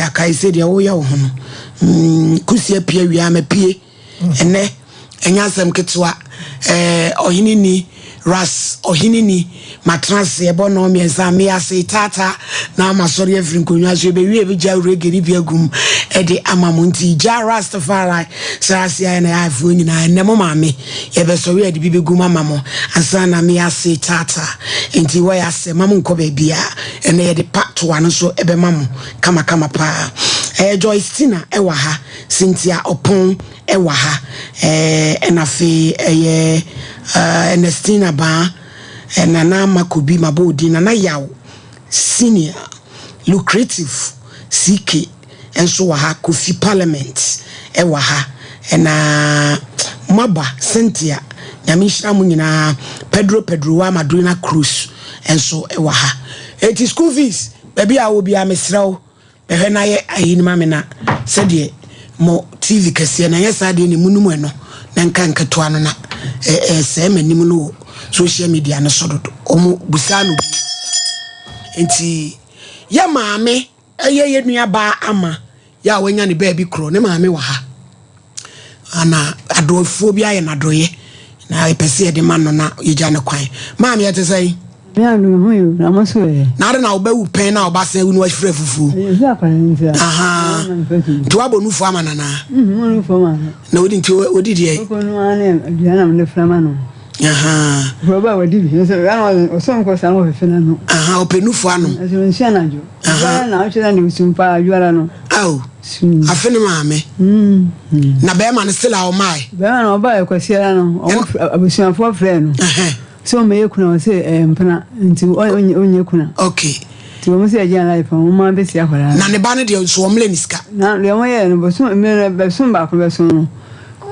ya kai said ya wo ya wo no kusia pie wi ama pie ene enyasem ketwa ohinini ras ohinini matras ebo no me exam ya se tata na amasori every nkonwa so be wi e bia regeri bia gum e de amamonti ja rastafari sasia na afu nyina ene mo maame ye be so wi de bi gum amamo ansa na me ya se tata enti wo ya se mamu nko be bia ene ye de part one so ebe mamu kama pa Joycina ewa ha Cynthia Opon ewa ha enafe Ernestina ba nana makobi mabodi nana yaw senior lucrative CK enso wa ha Kofi Parliament ewa ha na maba Cynthia nyamishira mu nyina Pedro wa Madrina Cruz enso ewa ha it is school fees baby a obi a mesrawo na ye ayinima me na sede mo TV kase na ye sade ni munum eno na nka to ano na se manim no social media no sododo omo busano enti ya maame ye nua ba ama ya wanya ne ba bi kro ne maame wa ha ana adofo bi aye na doye na epese de man no na yija ne kwan maame ye tesai ya no hu na maso e na na oba wu pen na oba san wu no afre fufu aha to abonufu amana na nufu amana na odi nti odi de ko no ane aduana me frama no aha roba wadi bi so ya so nko san wo fefe na no aha openufu anu aso nsia na jo na o chira ni sumpa ajuara no aw afene maame na be ma ne sela o mai be ma na oba e kwasiara no abusuafo frɛ no so me yekuna say mpana nti onye kuna okay ti mo say agyan life mo ma be sia kwara na ne ba ne de so omle ni ska na le mo ye no bo so me be so ba ko be so no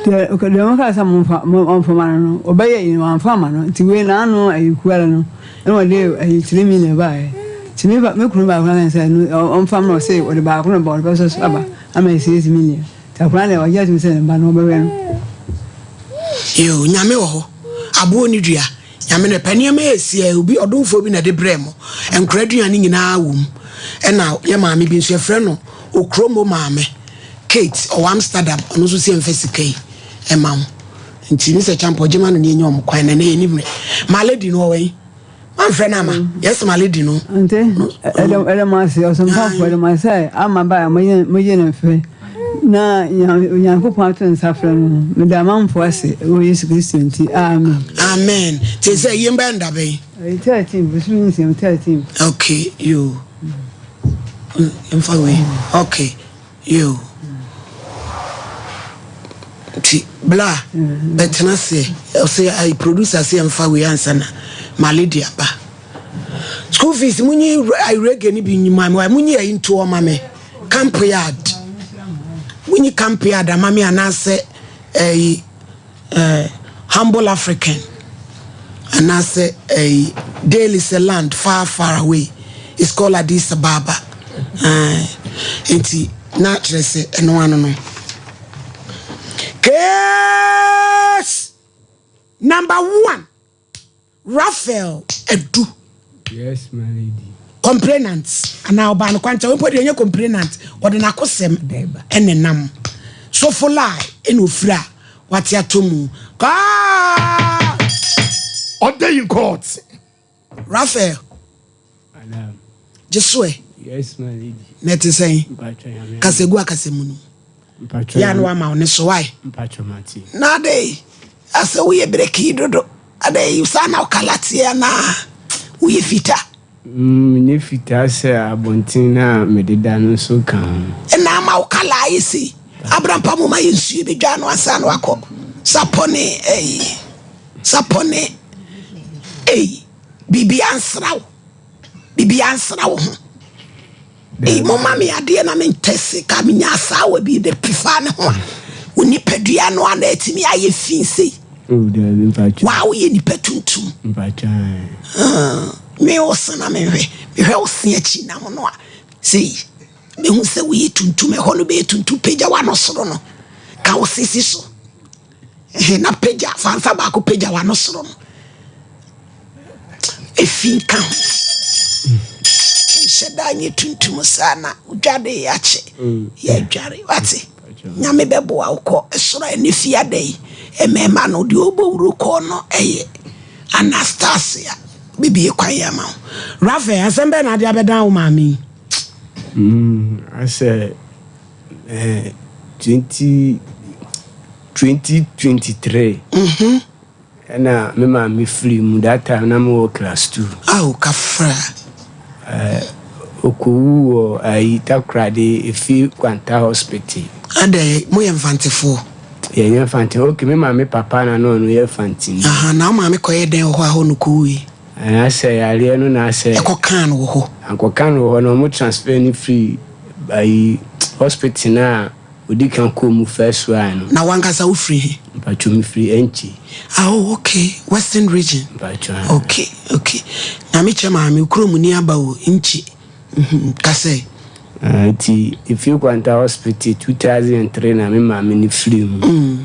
de mo ka sa mo fa ma no obaye ni wan fa ma no nti we na no ayikuara no e wo de ayi 3 million ba e ti me kunu ba kwara na say no on fa no say o de ba kunu ba o be so aba ama 6 million ta kwara na wa just me say ba no be we no yo nyame wo ho abo ni dua nyame panie ma esie obi odonfo bi na de bremo enkraduane nyina wum na ye maame bi nso efre no okromo maame Kate o Amsterdam ono so se emfesikai emawo nti ni se champo jema no ne nyom kwan na ne ni maledi no wen man fre na ma yes maledi no ante ele ma se o Sompa for ma say ama ba mo ye na fe na nyankopon ato nsafra no me da manfo ase o Yesu Kristo nti amen te say yemba nda be 13 between 13 okay you we okay you ti bla betena se say I producer say we answer na maledi aba school fees munyi I rege ni bi nyima munyi ya into o mame camp yard Winnie Campia da mami anase humble African anase daily land far away. It's called Addis Ababa. Enti na trese eno ano no. Case number 1. Raphael Edu. Yes, my lady. Complainants and now ban kwanta we put your complainant or the nakosem enenam so for lie enu fra what ya tomu ka order in court Raphael Alam Jesue. Yes, my lady. Net is saying kasegu akasemunu ya no ama one so why mpacho mati na dey asa we breki dodo ade usana okalatia na we fita ne fita se abontin na mededa no so kan na ma okala isi Abraham pamu ma yensu be dwa no asa no akọ sapone bibi ansrawo ho mama me ade na me ntese ka me nya asa wa bi de pifa ne ho oni padua no ana etimi aye finse wow ye ni petuntum mpacha me osana me hwe osia chi na mo no a sei me hu se we tuntum e ho no be tuntum peja wa no soro no ka osisi so na peja fanfa ba ko peja wa no soro no efin ka sheda nye tuntum sana udwade yache ye dware wate nyame bebo awko esoro ene fiade emema no de obowuro ko no eye Anastasia bibi ekwayama Rafa asembe na de abedan wo mami I said 2023 and me mama free mu that time na me class 2 kafra okuwo Itakrade Ifi Kwanta Hospital ade mo yemfantefo ye fanti okay me mama papa na no ye fanti na mama ko ye den ho a ho no kuwi I say ale no na say ekokan wo ho ankokan wo no mo transfer ni free by hospital na odi kan ko mu first one na wankasa wo free bacho mi free enchi okay western region bacho okay na me chema me kuro mu ni aba wo enchi kase Ti Ifi Kwanta Hospital 2003 na me mama ni free mu.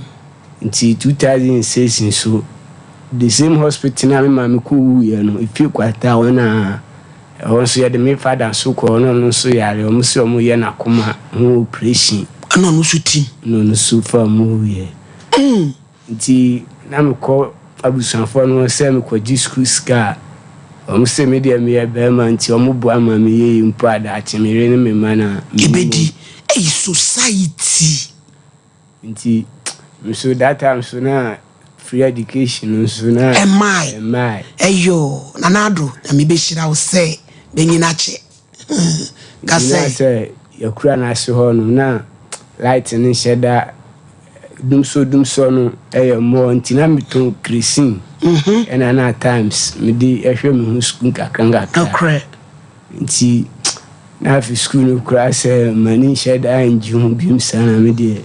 Nti 2006 so the same hospital na me mama ku ye no Ifi Kwanta wona so ye de me father so ko no so yare o so mo ye na koma ho operation ana no suti no so fa mo ye. Nti na me ko abusanfo no se me ko school ska se media me be man ti omubu ama me ye mpo ada achimere ne me mana ebedi society nti so that time so na free education so na my eyo nanado na me be shira wo se be nyina che ka se yakura na se ho no na light ni sheda dum so no mo nti na meton creasing and at times me di ehwe me hu school kakanga nti na fi school no kra say mani sheda anji hu bim sana me di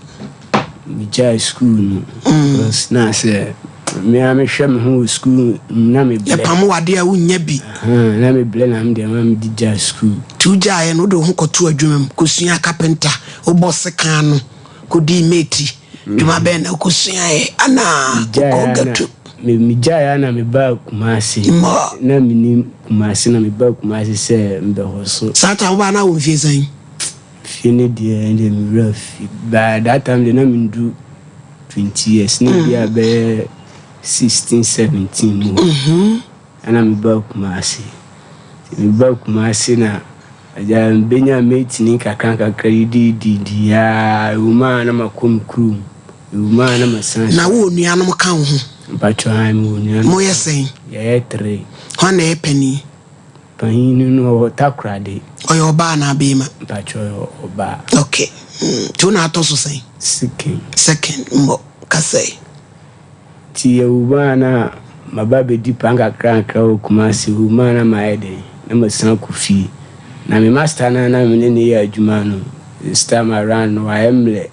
me ja school no because na say me am hwe me hu school na me ble pam wade a wunya bi na me ble na me di ma me di ja school tu ja ye no do hu koto adwumam kosua carpenter obosse kan no kodi meti dwuma ben na kosua ye ana ko gatu me jaya na me ba Kumasi na mini Kumasi na me ba Kumasi se mbe hoso sata wo na wo mfiezan fini dia and me rough by that time they na me do 20 years ni dia be 16 17 ana me ba Kumasi na aja benya mate ni kakanka kredi di ya uma na makom krum uma na masan na wo nuanom ka ho Bacho I'm mo yesen ye 3 ho na epani paninu no Takrade oyo ba na bema bacho oba okay tu na ato so sen second mo kasai ti uba na mababe di panga kranka o Kumasi uma na maede na masan kufi na me master na me ne ya adwuma no this time around no emle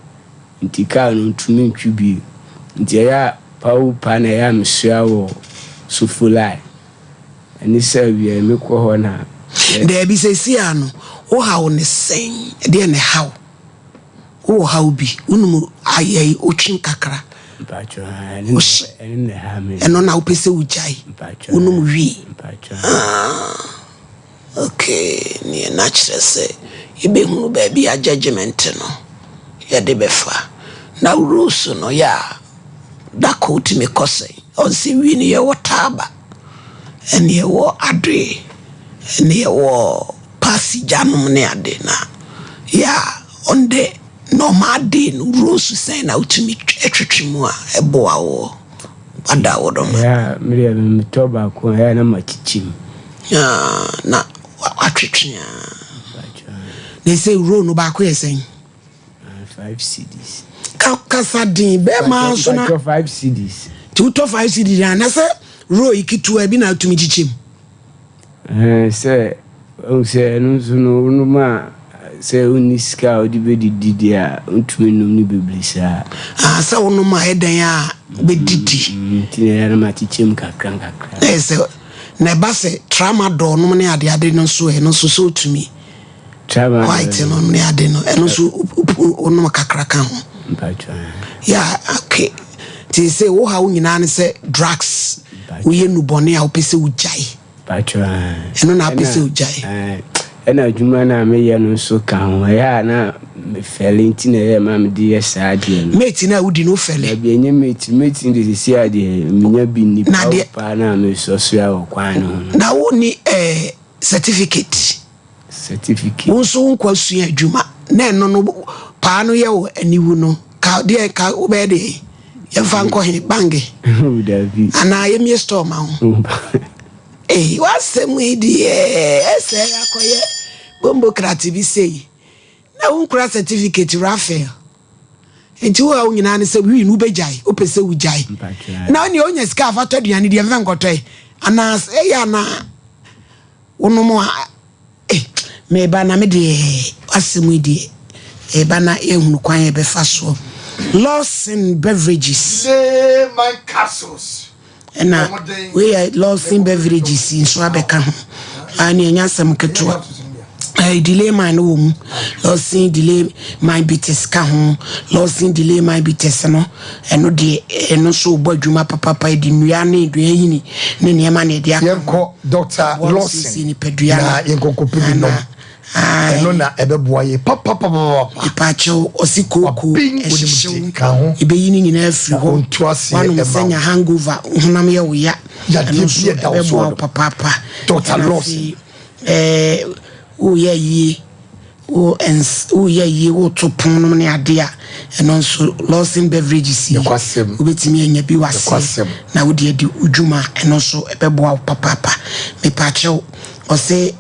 ntika no tumi ntwibi nti ya pa na ya msua wo sufulai ani sabi me ko ho na de bi sesi ano wo hawo ne sen de ne hawo wo hawo bi unum ayai otwin kakra bacho ani ne ha me eno na opese ujai unum wi bacho okay ni natural say ibe hunu ba bi a judgment no ya de befa na rules no ya dako ti me kose on si wi ni ye wotaba ene ye wo ade ene ye wo pasi janum ne ade na ya on the normal day no rules say na utimi etwetwemu a ebo awo ada wo do ya me toba ko ya na machichim ya na atwetwea they say row no ba ko yesen 5 CDs kasa din be ma so na 5 CDs 5 CDs na say row ikitu abi na atumi chichim say o say no ma say uniska odi be didi a ntumi num ni beblisa say wono ma edan a be didi ti na ma chichim kakra say na ba say tramadol no ne ade no so e no so tumi tramadol white no ne ade no e no so ono kakra kan ho yeah okay ti say wo ha unyina ne say drugs wo ye nubone a opese ujai bacho eno na opese ujai ɛna adwuma na meyɛ no nso ka ho ɛyɛ na fɛle nti na ɛyɛ ma mede yɛ saa adeɛ no mate na wodi no fɛle na bi enye mate de sisi adeɛ menya bi ni pa na me so so ya kwan no na wo ni certificate wo so nkwa sua adwuma na ɛno no pa no yɛ wo aniwu no ka de ka wo be de yɛmfa nkɔ he bange ana yɛmie store ma ho wasɛm idi ɛsɛ akɔyɛ bombo krati bi sei na wo nkura certificate Rafael enti wo a nyina ne sɛ wi nu bejai o pese wo jai na oni onya sika afato aduane de mfa nkɔtɔ ana ɛya na wono mo me ba na me de asɛm idi ba na ehunu kwan e be fa so Lawson Beverages my castles and we are Lawson Beverages in Swabeka and Yansam Ketua. I delay my home, Lawson delay my bitters home, Lawson delay my bitters and no de and no so Bojuma Papa di Nuyani, Duini, Niamani, Dr. Lawson in Pedriana in Cocopino. Nona ebeboye papa ipacho osikoku ibe yini na afri ho wanu senya hangover honam ye wo ya ebebo papa Dr. Lawson o ye wo to pon ne ade a eno so Lawson Beverages obetimi anya bi wase na wo de adi udwuma eno so ebebo papa me pacho ose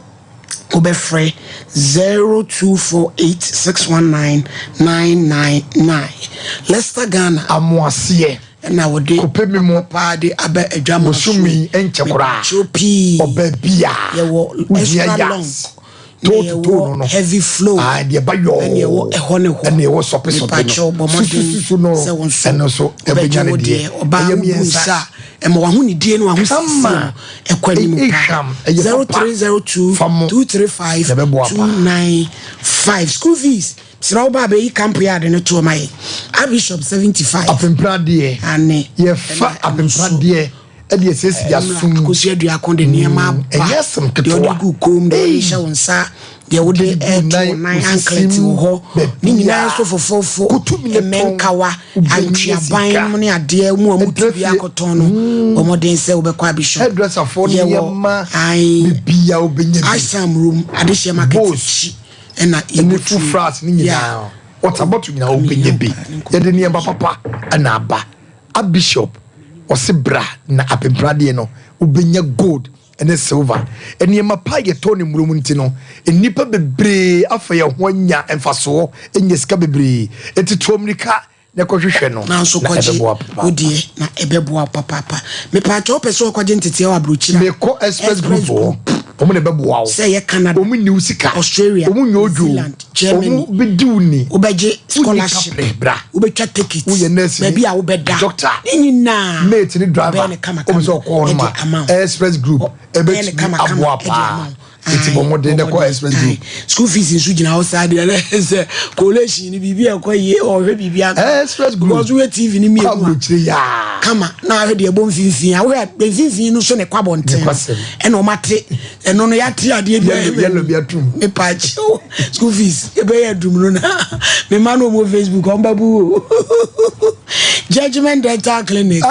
Obefre 0248619999 Leicester Ghana amwase na wode kopemi mo paade aba adwamo sumi enchekora chopi obabia yewo extra long no heavy flow de bayo yewo ehone ho na yewo sopeso no se won so ebenyane de oba musa ema wa huni die no ahusisi ekwani mu 0302235295 school fees sira oba be yi camp yard no to mai Bishop 75 apemprade ane ye fa apemprade ade esesi ya sum akosi adu akonde niema ba eyesem keto gu kom de hye wonsa de wode nine anklet ho ni nyina so fofofo emenkawa antwiaban mu ne ade mu amutu bi akoton no omoden se obekwa Bishop hairdresser for niema bibia obenya Asham room adehye market ena ibutu fras ni nyina whataboutu nyina obenya bi ye de niema papa ana aba Bishop osebra na apemprade no obenya gold ene silver eniema pa ye to ne muromu nti no enipa bebre afa ye ho anya emfaso enye sika bebre etituomrika ne kohwehwe no na so kwaje odie na ebeboa papa me pa cho pese kwaje ntete wa brochira me ko express group omo ne beboa wo say ye Canada omo new sika Australia omo nyojo Germany omo beduni obeje scholarship obetwa ticket baby a obeda doctor nyina mate ni driver omo so ko no ma express group ebeti aboa pa iti bomode ne ko express group school fees in sujina outside the college ni bibi e ko ye o hwe bibi express group because we TV ni mi ya kama na hwe de bom finfin a hwe finfin no so ne kwabonten e no mate e no ya ti ade bi yellow bi atum me patch school fees e be yadum no na me man no mo Facebook on babu judgment dental clinic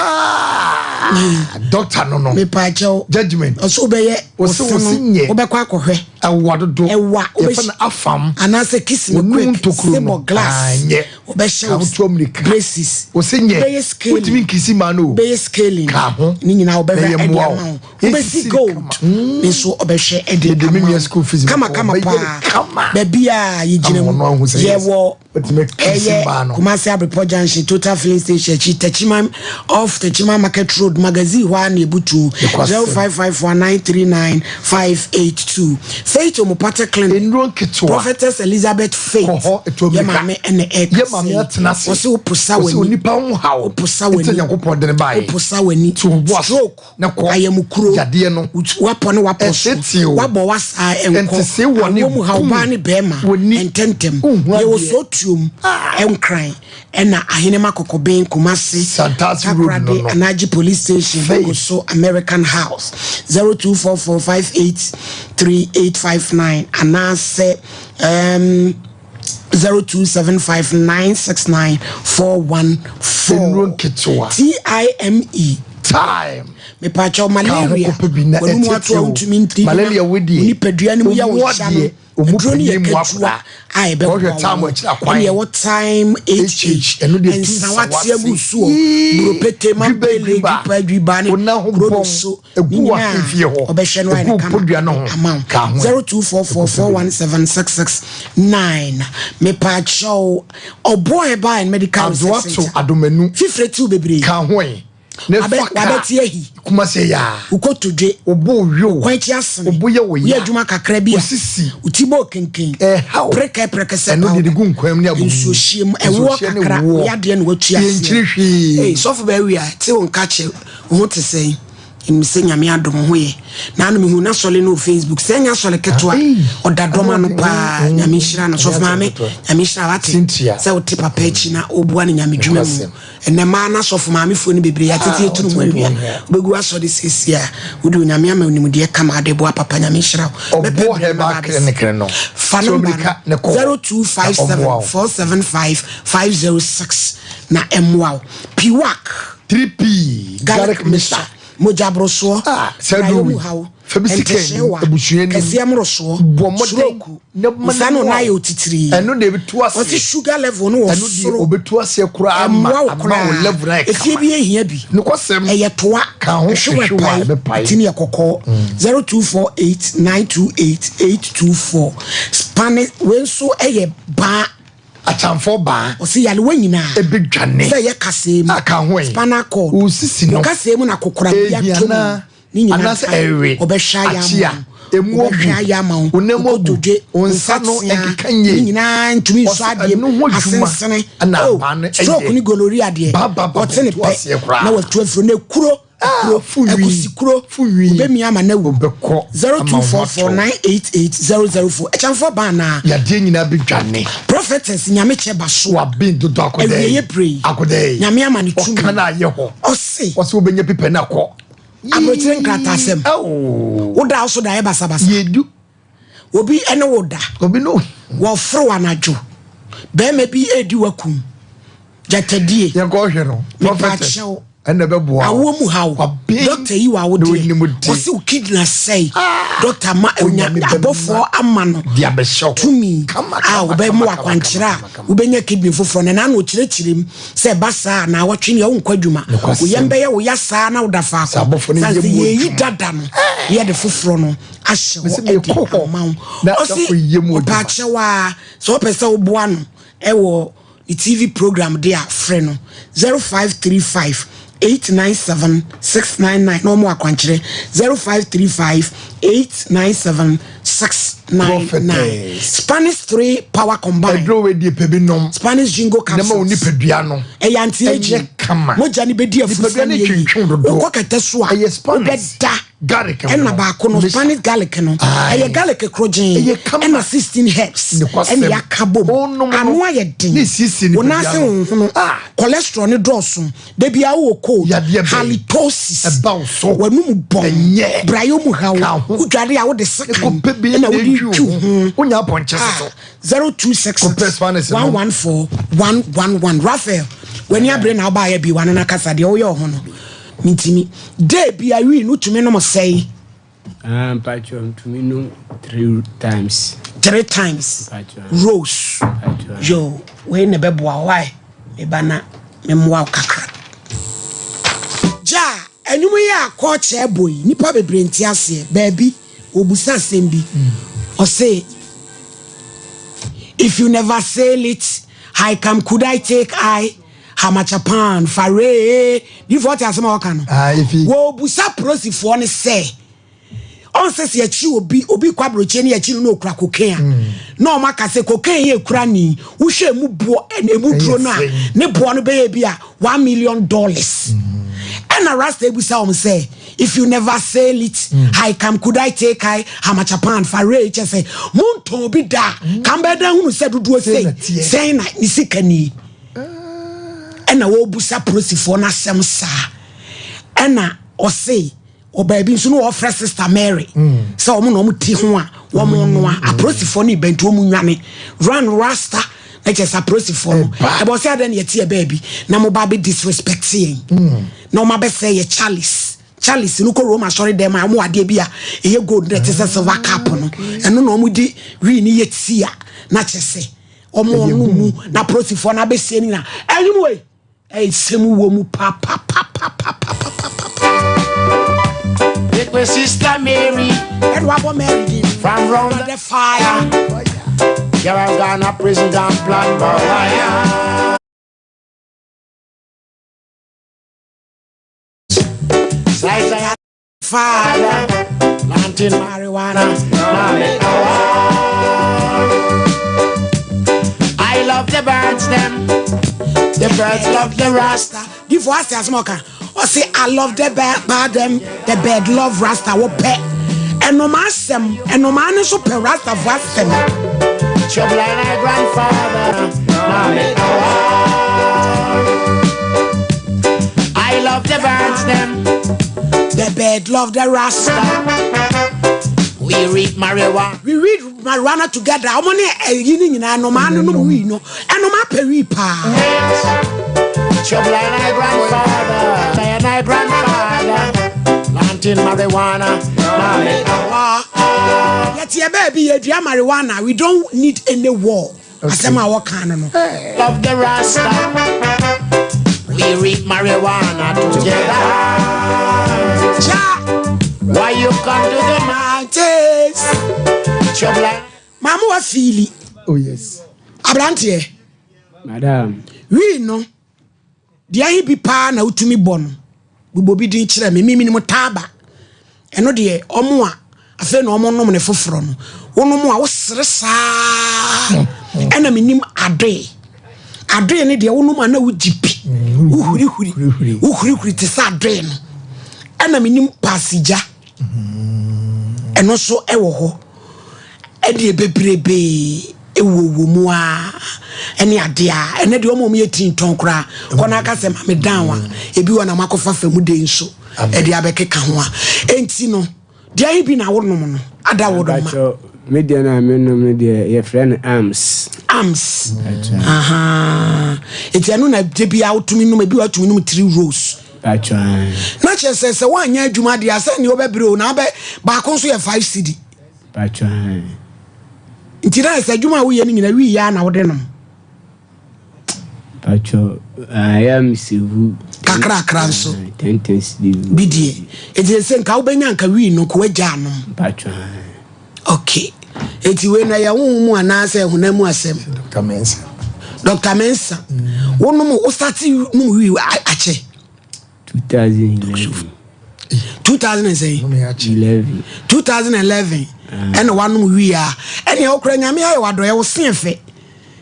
doctor no me patch judgment so be ye osinye obekwa akohwe awadodo ewa obefana afam anase kiss me quick simple glass obeshe braces osinye utimi kisi ma no be scaling ni nyina obehwe ediama obesi gold nso obehwe ediama school fees kama pa baby a yigine mu yewo Kumasi Abripo Junction Total Filling Station Techima off Techima Market Road magazine wa na ebutu 0554939582 Faith Omupata Clinic Prophetess Elizabeth Faith yemame ene ex wose upusa weni upusa weni stroke ayamukuro wapo ne waposo wabo wasa enko awomu haubani bema ententem yewo enkran ena ahene makokoben Kumasi Takrade Anaji Police station go so American House 0244583859 and I say 0275969414 time me pacho malaria malaria wedi ni pedua ni mu ya wo sha no drone ye ketua ai be what time HH and sawati agusuo buropete mabele dipadwiba ne produso egu afie ho obehwe no ai kama 0244417669 me pacho oboy by medical center adomanu fifre tu bebre ka hoe ne wabeti ehi kuma se ya ukotodwe obo yo kwanchi asene obo ye wo ya adwuma kakra bia osisi utibo kenken preke se no de gu nkwam ne abu nsuohiem ewo kakra ya de na watu ase eh so for be a ti won ka che ho te sei imse nyame adom ho ye na anu hu na sole no Facebook se nya sole ketwa odadoma no pa nyame hira no so for mame nyame hira wate se wote papa echi na obua ne nyame dwuma mu ene ma na so for mame fo ni bebre ya tete etunu mu awia begu aso de sesia wudi nyame ama onimu de kama de bo papa nyame hira obo he ba kre no fanomba 0257475506 na emwa piwak 3P garlic mixture mojabroso sedu febisiken ebusueni kesiamroso bomoden mfano na yo titiri eno de betu ase oti sugar level no eno de obetu ase kura ama level na efie bi ehia bi nikosem eyetoa ka ho hwehwa be pai tini yakoko 0248928824 Spanish wenso eye ba achamfo ba o si yale wanyina ebedwane say ye kasem aka ho spinal cord o sisi no kasem na kokora bia tom ni nyina obehwa ya emu obehwa ya ma onemo dodwe onsa no ekekanye ni nyina ntumi nso ade asensene na ba no stroke ni gonorrhea de otene pe na watu afro na kuro akusikuro obemi ama na wo 0244988004 echamfo ba na ya de nyina bedwane Prophetess nyame cheba so abin dodo akode nyame ama ni tumi kana ye ho ose obenye pipe na ko abotire nkrata asem woda also da ye basabasa yedu obi ene woda obi no wo fro anadwo be me bi edi wakum jatadie ye go hwe no Prophetess ene be boa awo mu hawo doctor yi wa wo de o si kidney say doctor ma abofo amano dia be show tumi wo be mu akwankyira wo benya kidney foforo na na okirechirem say basa na wotwe ne wo nkwadwuma wo yembe ye wo yasa na wo dafa ko say yi dada no ye de foforo no ahye wo edikamaw o si pa chewa so pese wo boa no e wo the TV program there friend no 0535897699 no more akwankyere 0535897699 Spanish 3 power combined Spanish jingo capsules auntie moja ni bedi afufu ni ko kete so a obeda garlic and abako no Spanish garlic no aye garlic crogen and 16 herbs and yakabo anu aye din wona se no cholesterol ni drosun de bia wo ko halitosis wanum bom brayo mu hawo udware a wo de sekan na wo di twu onya ponche so 02611411 Raphael when you bring na ba ya bi wan na kasa de wo ye ho no mitimi de bia wi no tumi no say patcho tumi no 3 times rose yo we ne beboa why e bana memwa kakra ja enum ya akọ che boy nipa bebre nti ase baabi obusa sembi o say if you never sell it how come could I take how much a pound fare before te asema waka no wo busa prosifo ne say on se ya chi obi kwabroche ne ya chi no okura kokain na o maka se kokain ye kura ni wo hwe mu bo emu duro na ne bo no be bi a $1 million and a rasta ebusa say if you never sell it how come could I take how much a pound for rate say monto bi da kan be da hunu se dodo say na ni sikani and a wo busa prosifo na sem sa ena ose o baby nso no offer sister Mary so omo no ti ho a wo mo no a aprosifo no ibentu omu nwane run rasta na just aprosifo no e bo say adan ye tie baby na mo ba be disrespecting na mo ba say ye Charles no ko Roma sorry dem a mo ade bia e gold net say silver cap no eno no mo di wi ni ye tia na chese omo no mu na aprosifo na be se ni na enyum we e semu wo mu pa with Sister Mary, and what Mary from round the fire. Yeah, I've gone to prison, gone plan for wire. Size father, planting marijuana. I love the birds, them. The birds love the Rasta. Give us a smoker. Or say I love the bird love Rasta wo pet. And no masem, and no man so per Rasta for them. Trouble like my grandfather. I love the birds, them. The bird love the Rasta. We read marijuana together. How many eating in no man no we know. And no man peripa. Trouble like my grandfather, planting marijuana. Yet your baby, you marijuana. We don't need any war. Asema wakana no. Love the Rasta. We read marijuana together. Why you come to the mountains? Trouble like Mama wa feeli. Oh yes. Abrantie. Madam. We no. Dia hi bi pa na utumi bono bubobi din kire me mimi ni mutaba eno de omo a afa na omo nom ne foforo no wonom a wo sere saa ena menim ade ne de wonom a na wujipi uhuri te sa ade no ena menim pasija eno so ewo ho e de bebrebe ewo mu a ene ade a ene de omo ye tinton kra kona aka se ma me dan wa ebi wona makofa famu de nso e de abekeka ho a enti no de ayi bi na wonom no ada wodom ma media na menom no de ye friend arms aha enti anu na de bi awtumi no bi watumi no 3 rows na chese wanya adwuma de asa ne obebre o na ba ko so ye 5 cd Intira sa juma wo ye ni nyina wi ya na wo de no. Pacho I am sivu kakra nso. Tentens di. Bidie. Enti se nka wo benya nka wi no ko agya no. Pacho. Okay. Enti we na ya wo mu ana se hunamu asem. Dr. Mensa. Wo no mo start no wi ache. 2011. 2011 and one we are and your cranium I was seeing fe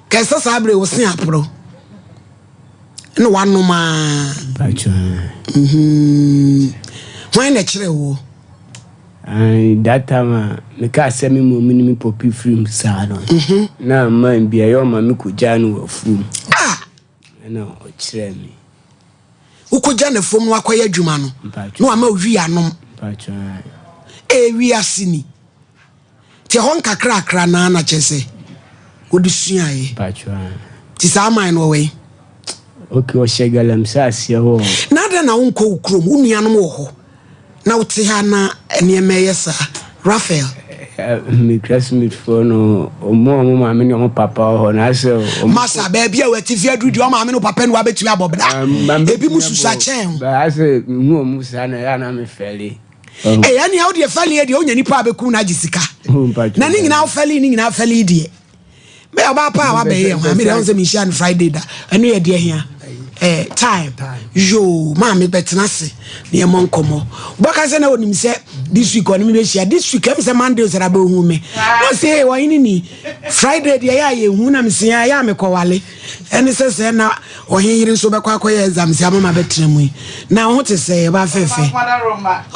Kessa Sabre was seeing pro and one no man when a chill that time the car semi minimum poppy film salon now mine be a young mammy could janu of food no me Ukoja ne fom no akoya adwuma no no ama wi anom wi asini ti hon kakra na chese odusua ye ti saman no we okay o shegalam sa asia ho na da na wonko ukrom unuanom wo ho na wote ha na enieme yesa Raphael me classmate for no omo maame ni omo papa ho na se masa ba bia wati fi adudi o maame no papa no abetumi abobra ebi mususa chen ba ase mu musa na ya na me fele ya ni how de fele de onya nipa abeku na agisika na ni nyina fele de me oba pa wa be ye ho me de on se me share on Friday da enu ye de hia time yo maame betena se ne Sompa Nkomo boka se na onim se this week oni me be share this week am se Monday sera be hu me no say wo yin ni Friday de ya ye hu na me se ya me kwale eni se na ohenhiri so be kwa akoye exam se amama betena mu na ho te se ba fefe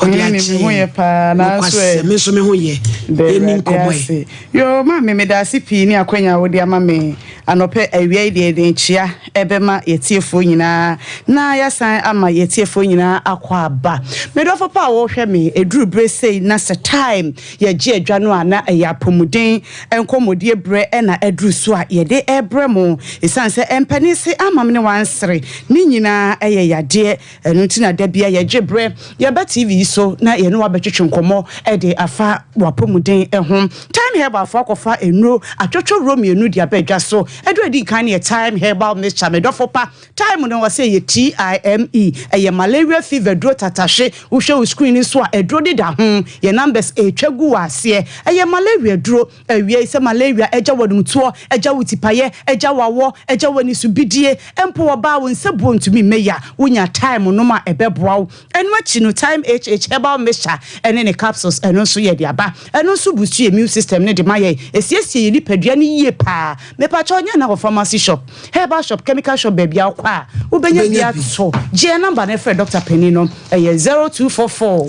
o de me hu ye pa na so me so me hu ye eni Nkomo ye yo maame me da si pi ni akwanya wo de ama me anope awia de chia ebema yetiefo nyina na ya san ama yetiefo nyina akwa aba medofo pa wo hwe me eduru bre sei na se time ye je adwa no ana ya pomuden enkomodie bre na eduru so a ye de ebre mo esan se empanisi amamne wansere ni nyina eye yade enu tina da bia ye je bre ye ba TV so na ye no abetwetwe nkomo e de afa wapomuden ehom time herbal for akofa enro atwotwo romi enu dia badwa so edu edi kan ye time herbal mixture medofo pa time no wase ye TIME eye malaria fever dro tatashe wo hwe screen so a edro de da ho ye numbers etwagu wase eye malaria dro awie se malaria eja wadumtuo eja wutipaye eja wawo eja wani subidie empo oba wo nsebu ntumi meya wonya time no ma ebeboa wo enwa chi no time HH herbal mixture ene ne capsules eno so ye de aba eno so boost your immune system ne de maye esiesie ye ni padua ni yie pa me pa cho nya na pharmacy shop herbal shop chemical shop baby akwa ubenya bia so je number na for Dr. Penino 0244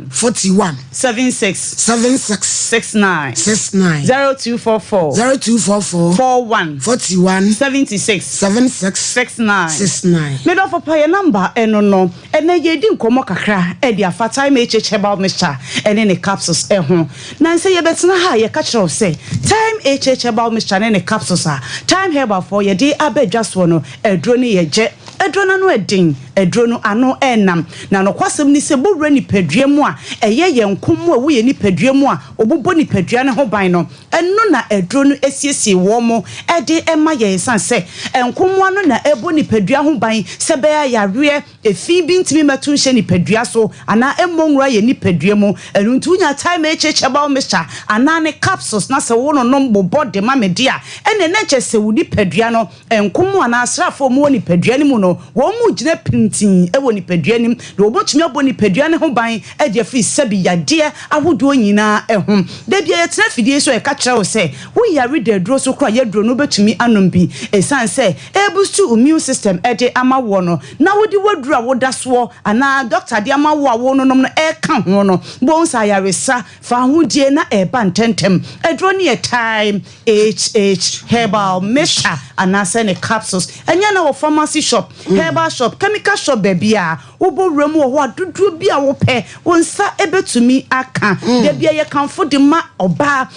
41 76 69 0244 41 76 69 me do for pay number eno no ene ye di nkomo kakra e dia fa time HH herbal mixture ene ne capsules ho na nse ye betena ha ye ka kire say time HH herbal mixture ene ne capsules time herbal for ye di abedwa so no edro ne ye je edro na no edin edro no ano enam na no kwasem ni se bowra ni padua mu a eye ye nkomo a wo ye ni padua mu a obobo ni padua ne ho ban no eno na edro no esiesie wo mo ede ema ye sanse enkomo no na ebo ni padua ho ban se be yare efi bi ntimi matu hye ni padua so ana emmonwura ye ni padua mu enuntu nya time HH ba mixture ana ne capsules na se wo no no bobode ma media ene na chese wo ni padua no enkomo ana asrafo mu ni padua ni mu no wo mu gina pintin e wo ni padua ni na obotumi abo ni padua ne ho ban e de fi sabi yade ahodo nyina ehom da bia ye tena fidie so e ka kire wo se wo yare de dro so kra ye dro no betumi anom bi esan se e boost immune system e de ama wo no na wo di wadru a wo da so ana doctor de ama wo a wo no no e ka ho no bo nsa yaresa fa hodie na e ba ntentem e dro ne time HH herbal mixture ana se ne capsules enya na wo pharmacy shop herbal shop chemical shop baby a wo bo remu wo adudu bi a wo pe wo nsa ebetumi aka de bia ye kanfo de ma oba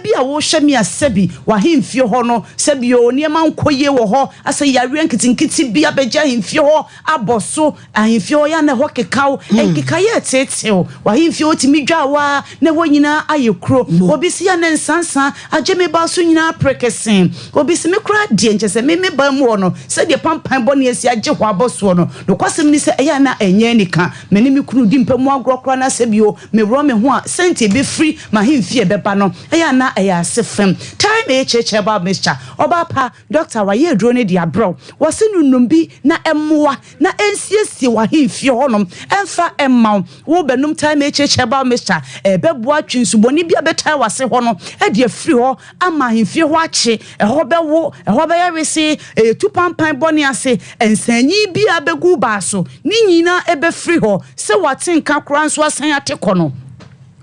bi a wo hwe mi asabi wa hemfie ho no sabi o niema nkoye wo ho asa yare nkitinkiti bi abeja hemfie ho aboso ahemfie ho ya na ho kekaw enkekaye tetew wa hemfie otimi dwawa na wonyina ayekro obi si ya na nsansa ageme ba so nyina prekesen obi si me kra die nchese me ba mu no se de pampan bone asi age ho aboso no kwasem ni se eya na enye nika meni me kunu di mpamu agrokro na sabi o me ro me ho a sente be free ma hemfie beba no eya na eya sefem time HH ba mixture oba pa doctor wa ye dro ne dia bro wo se nunum bi na emmoa na ensiesie wa hemfie honom emfa emma wo benum time HH ba mixture beboa twinsoboni bia betai wase ho no e dia free ho ama hemfie ho ache ho bewo ho be yarese tu pampan boni ase ensanyi bia begu ba so ni nyina ebe free ho se watenka kora nso asan ateko no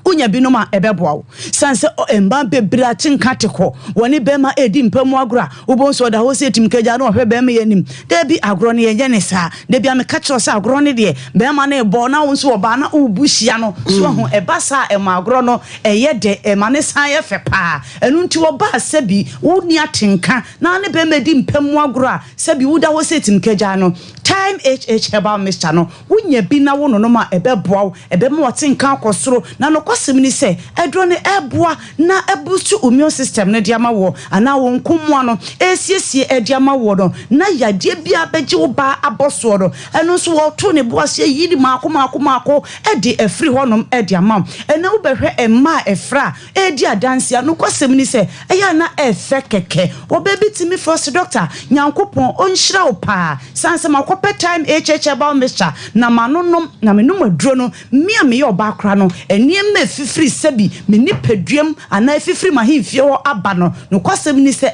unya binoma ebeboa wo sanse emba bebra tinka teko woni bema edi mpamu agora ubonso da ho se timkeja no hwe bema yanim da bi agoro ne yenye ne sa da bi ameka kiro sa agoro ne de bema na ebo na wonso oba na obuhia no so ho ebasa ema agoro no eye de ema ne san ye fepa enu nti oba sabi woni atenka na ne bema edi mpamu agora sabi wuda ho se timkeja no time HH herbal mixture no unya bi na wo no no ma ebeboa wo ebema watenka akosoro na no kwasem se edro ne eboa na ebusu immune system ne diama wo ana wo nkomo no esiesie ediama wo no na yade bia beje wo ba aboso no eno so wo to ne boase yidi maako edi efri honom ediama ena wo behwe emma efra edi adansia no kwasem se eya na efe keke wo bebi timi first doctor nyankopon onhira wo pa sanse makope time HH about mixture na manonom na menum adro no me ye oba kra no eniem fifiri sebi me nipadwam ana fifiri mahimfie ho aba no kwasem ni se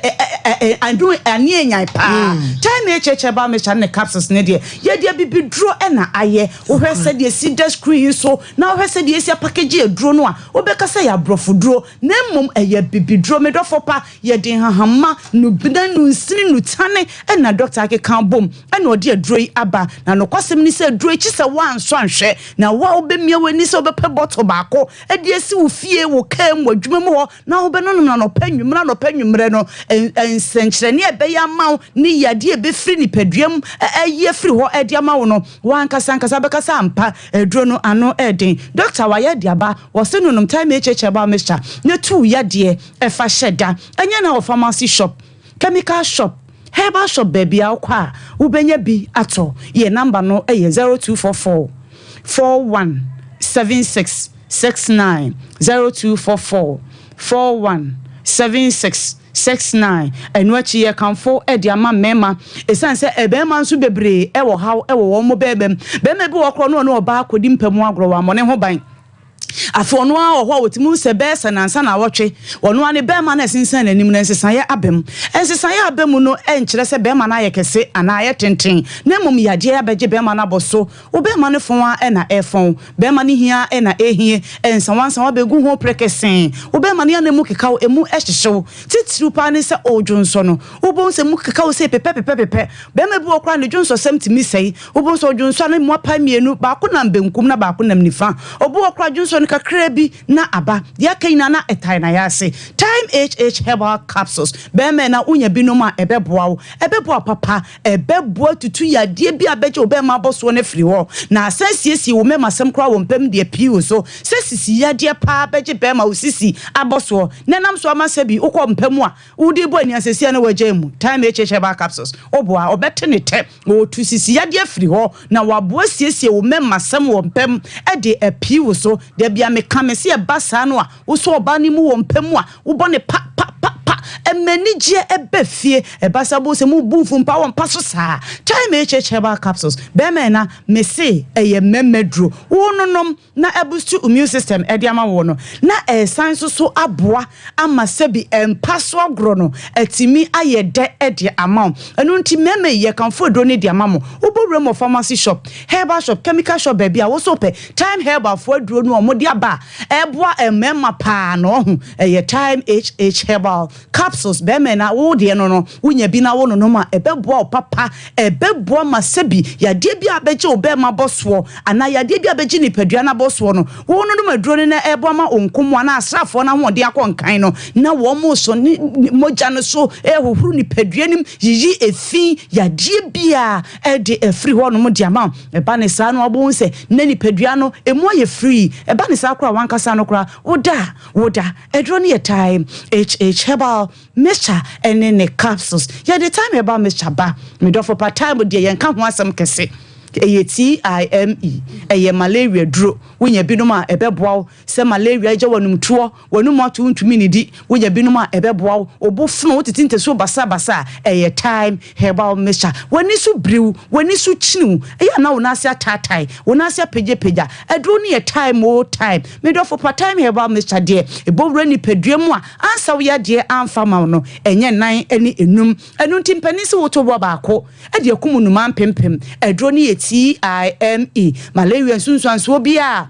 ando ani enyan pa time echeche ba me chane capsules ne de ye de bibidro na aye wo hwese de si the screen so na wo hwese de si package edro no a wo beka se ya brofodro na mom eye bibidro me dofo pa ye den hahama no bina no nsini no tane na doctor ake kan bom na odi edro yi aba na no kwasem ni se edro echi se wan so anhwe na wa wo be mia wani se wo be pe bottle baako e de si wo fie wo kam wadwuma mu ho na wo be no na no panwumre no ensenkyere ne ebe ya mawo ni yade ebe firi ni paduam ye firi ho e de amawo no wan kasa be kasa ampa edro no ano eden doctor wa ya de aba wo se no time echeche ba mister ne tu yade e fa hyeda anya na pharmacy shop chemical shop herbal shop baby akwa wo benya bi ato ye number no e 0244 417669 0244 417669 enwachi ye kanfo e de ama mema esan se ebema nso bebre e wo haw e wo mo bebem bema bi wo kro no oba akodi mpamu agro wa mo ne ho ban afono a oho wotimu se besa nansa na wotwe wono ane bema na sinsan nanim na nsesan ya abem ensesan ya abem no enkyere se bema na ye kese ana ye tenten na mum yaje ya beje bema na boso wo bema ne fon a na efon bema ne hia na ehie ensanwansan wa begu ho prekesen wo bema ne na mu kekaw emu ehyehyew titiru pa ne se odwonso no wo bon se mu kekaw se pepe bema bi okra ne dwonso sem timi sei wo bon se odwonso na mu apa mienu ba ko na benkum na ba ko nam nifa obu okra dwonso kakra bi na aba ya kaina na etai na ya se time herbal capsules be me na unya bi no ma ebeboa papa ebeboa tutu ya die bi abeje obe ma boso ne firi ho na asensiesie wo mema sem kra wo mpem de piu so sesisi ya die pa abeje be ma usisi aboso nenam so amase bi ukọ mpem a udi bo ani asesia na wagemu time herbal capsules oboa obete ne te wo tusisi ya die firi ho na waboa siesie wo mema sem wo mpem e de piu so de bia me kamese e basa no a wo so oba ni mu wo mpam a wo bɔ ne pa emenije ebefie ebasa bo se mu bufu mpa won paso saa time herbal capsules be me na me se eye memedro wononom na ebustu immune system ediama wo no na esan so aboa ama sebi empaso agro no etimi ayede edi amount enu nti meme ye kanfo do ne di amamo ubowrem of pharmacy shop herbal shop chemical shop baby a wo so pe time herbal fo aduro no omodi aba eboa emema pa no eye time herbal capsules be me na wo de no wunya bi na wo no ma ebeboa papa ebeboa masebi ya de bi abeje obe ma boso ana ya de bi abeje ni padua na boso no wo no maduro na eboa ma onkomo na asrafo na ho de akonkan no na wo mo so moja no so ehohuru ni padua nim yiyi efi ya de bia e de efri ho no mo de ama eba ne sa no abo nse na ni padua no emu ye free eba ne sa kra wankasa no kra woda edro ne time herbal mixture and then the capsules ya the time about mixture ba me do for part time de yen kan ho asem kese time eye malaria duro wonya binom a ebeboa se malaria je wanum tuo wanum ato ntumi ni di wonya binom a ebeboa obofunu wotitinte so basa eye time herbal mixture wani so brew wani so chinu eya na wona ase atatai wona ase peja eduro ni time o time me do for part time herbal mixture de ebowra ni peduam a ansa wo ya de amfa ma no enye nan eni enum enu ntimpani se woto bo baako e de akum numa mpempem eduro ni time malaria sunsuanso bia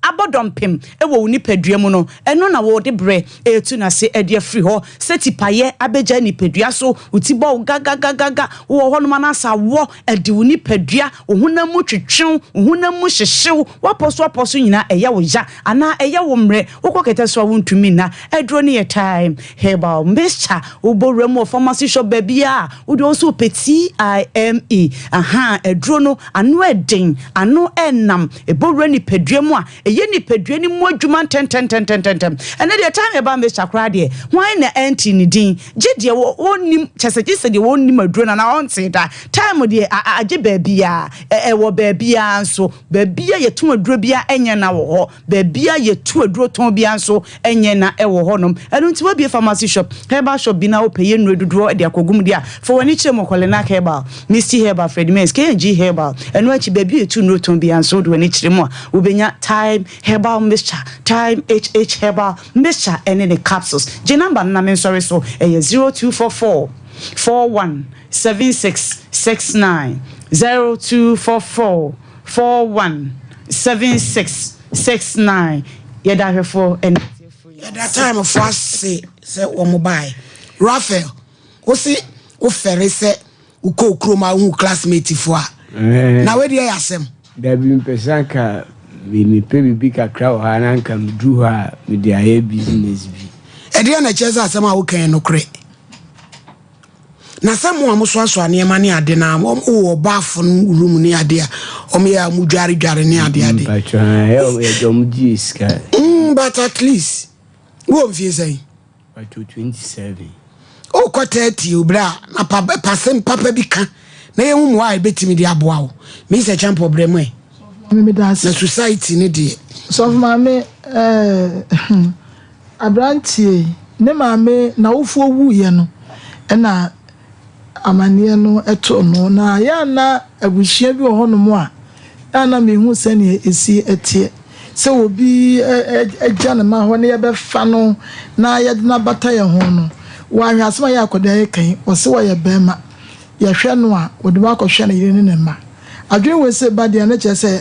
abodompem ewo uni padua mu no eno na wo de bre etu na se ede free ho setipaye abeja ni padua so utibo gaga wo ho no manasa wo ede uni padua ohuna mu twetwen ohuna mu hyehyew waposo nyina eya wo ja ana eya wo mre wokokete so wo ntumi na edro ne time herbal mixture oborem of pharmacy shop babia wo do so peti time edro no anu eden anu enam eborem ni padua mu a ni padua ni mu adwuma ten and the time about me chakra de why na auntie ni din gide wonim chesegise de wonim aduro na auntie da time de age baabia wo baabia nso baabia yetu aduro bia enye na wo ho baabia yetu aduro ton bia nso enye na wo ho nom enu nti wabie pharmacy shop herbal shop bi na wo peye nru dodo de akogum dia for wani chemo Complainant herbal Misty herbal Fred Mens KG herbal enu achi baabia yetu nru ton bia nso do wani chiremo wo benya time time herbal mixture, time HH herbal mixture, and then the capsules. J number na men sorry so 0244 417669 0244 417669. Yeda hefo and that time of us say mobile Raphael osi o fere se uko kroma hu classmate fo na we dey asem da bi mpesanka me pe bi kakra o ha na nka mdu ha me dey aye business bi e dey na cheza asem a wo kan no kre na samu amuso aso anema ne ade na o bafo room ne ade a o me ya mudware ne ade but e jom di iska but at least wo mfie say but 27 o ko 30 obra na pasem papa bi ka na ye hu mo ai betimi di aboa wo me se champ problem e me das na society ne de so mama abrantie ne mama na wofu owu ye no na amane no eto no na ya na abuhia bi ho no mo a na me hu se ne esi etie se obi eja na ma ho ne ye be fa no na ye na bata ye ho no wa hwasema ya akoda ye kan o se wo ye bema ye hwe no a wo de ba ko hwe na ye ne ma adwen we se ba de na che se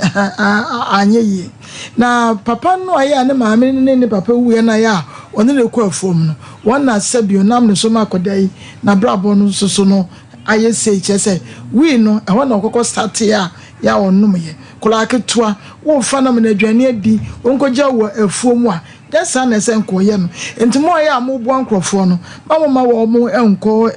anye yi na papa no aye ne ma me ne papa wu ye na ya one ne ko afom no wona sabio nam ne so ma akoda yi na brabo no so no aye se che se we no e wona kokko start ya onum ye kula ketua wo fa na me na adwane adi onkoja wo afuom a desa na se nko ye no entimo ya amobo ankrofo no ma wo mo enko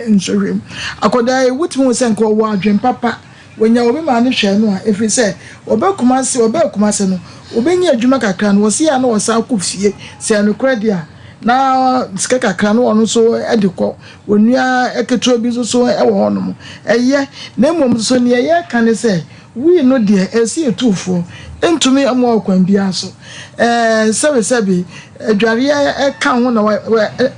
nsowem akoda yi wutimo se nko wo adwen papa wonya obi ma ne hwe no a efi se obekuma se no obenya adwuma kakra no wosi ya na wosa akofie se no kredi a na sika kakra no ono so ediko onua eketo bi so e wo hono eye na mom so ne ye kan se we no de esi etufo entumi amo akwan bia so sebe adware e ka ho na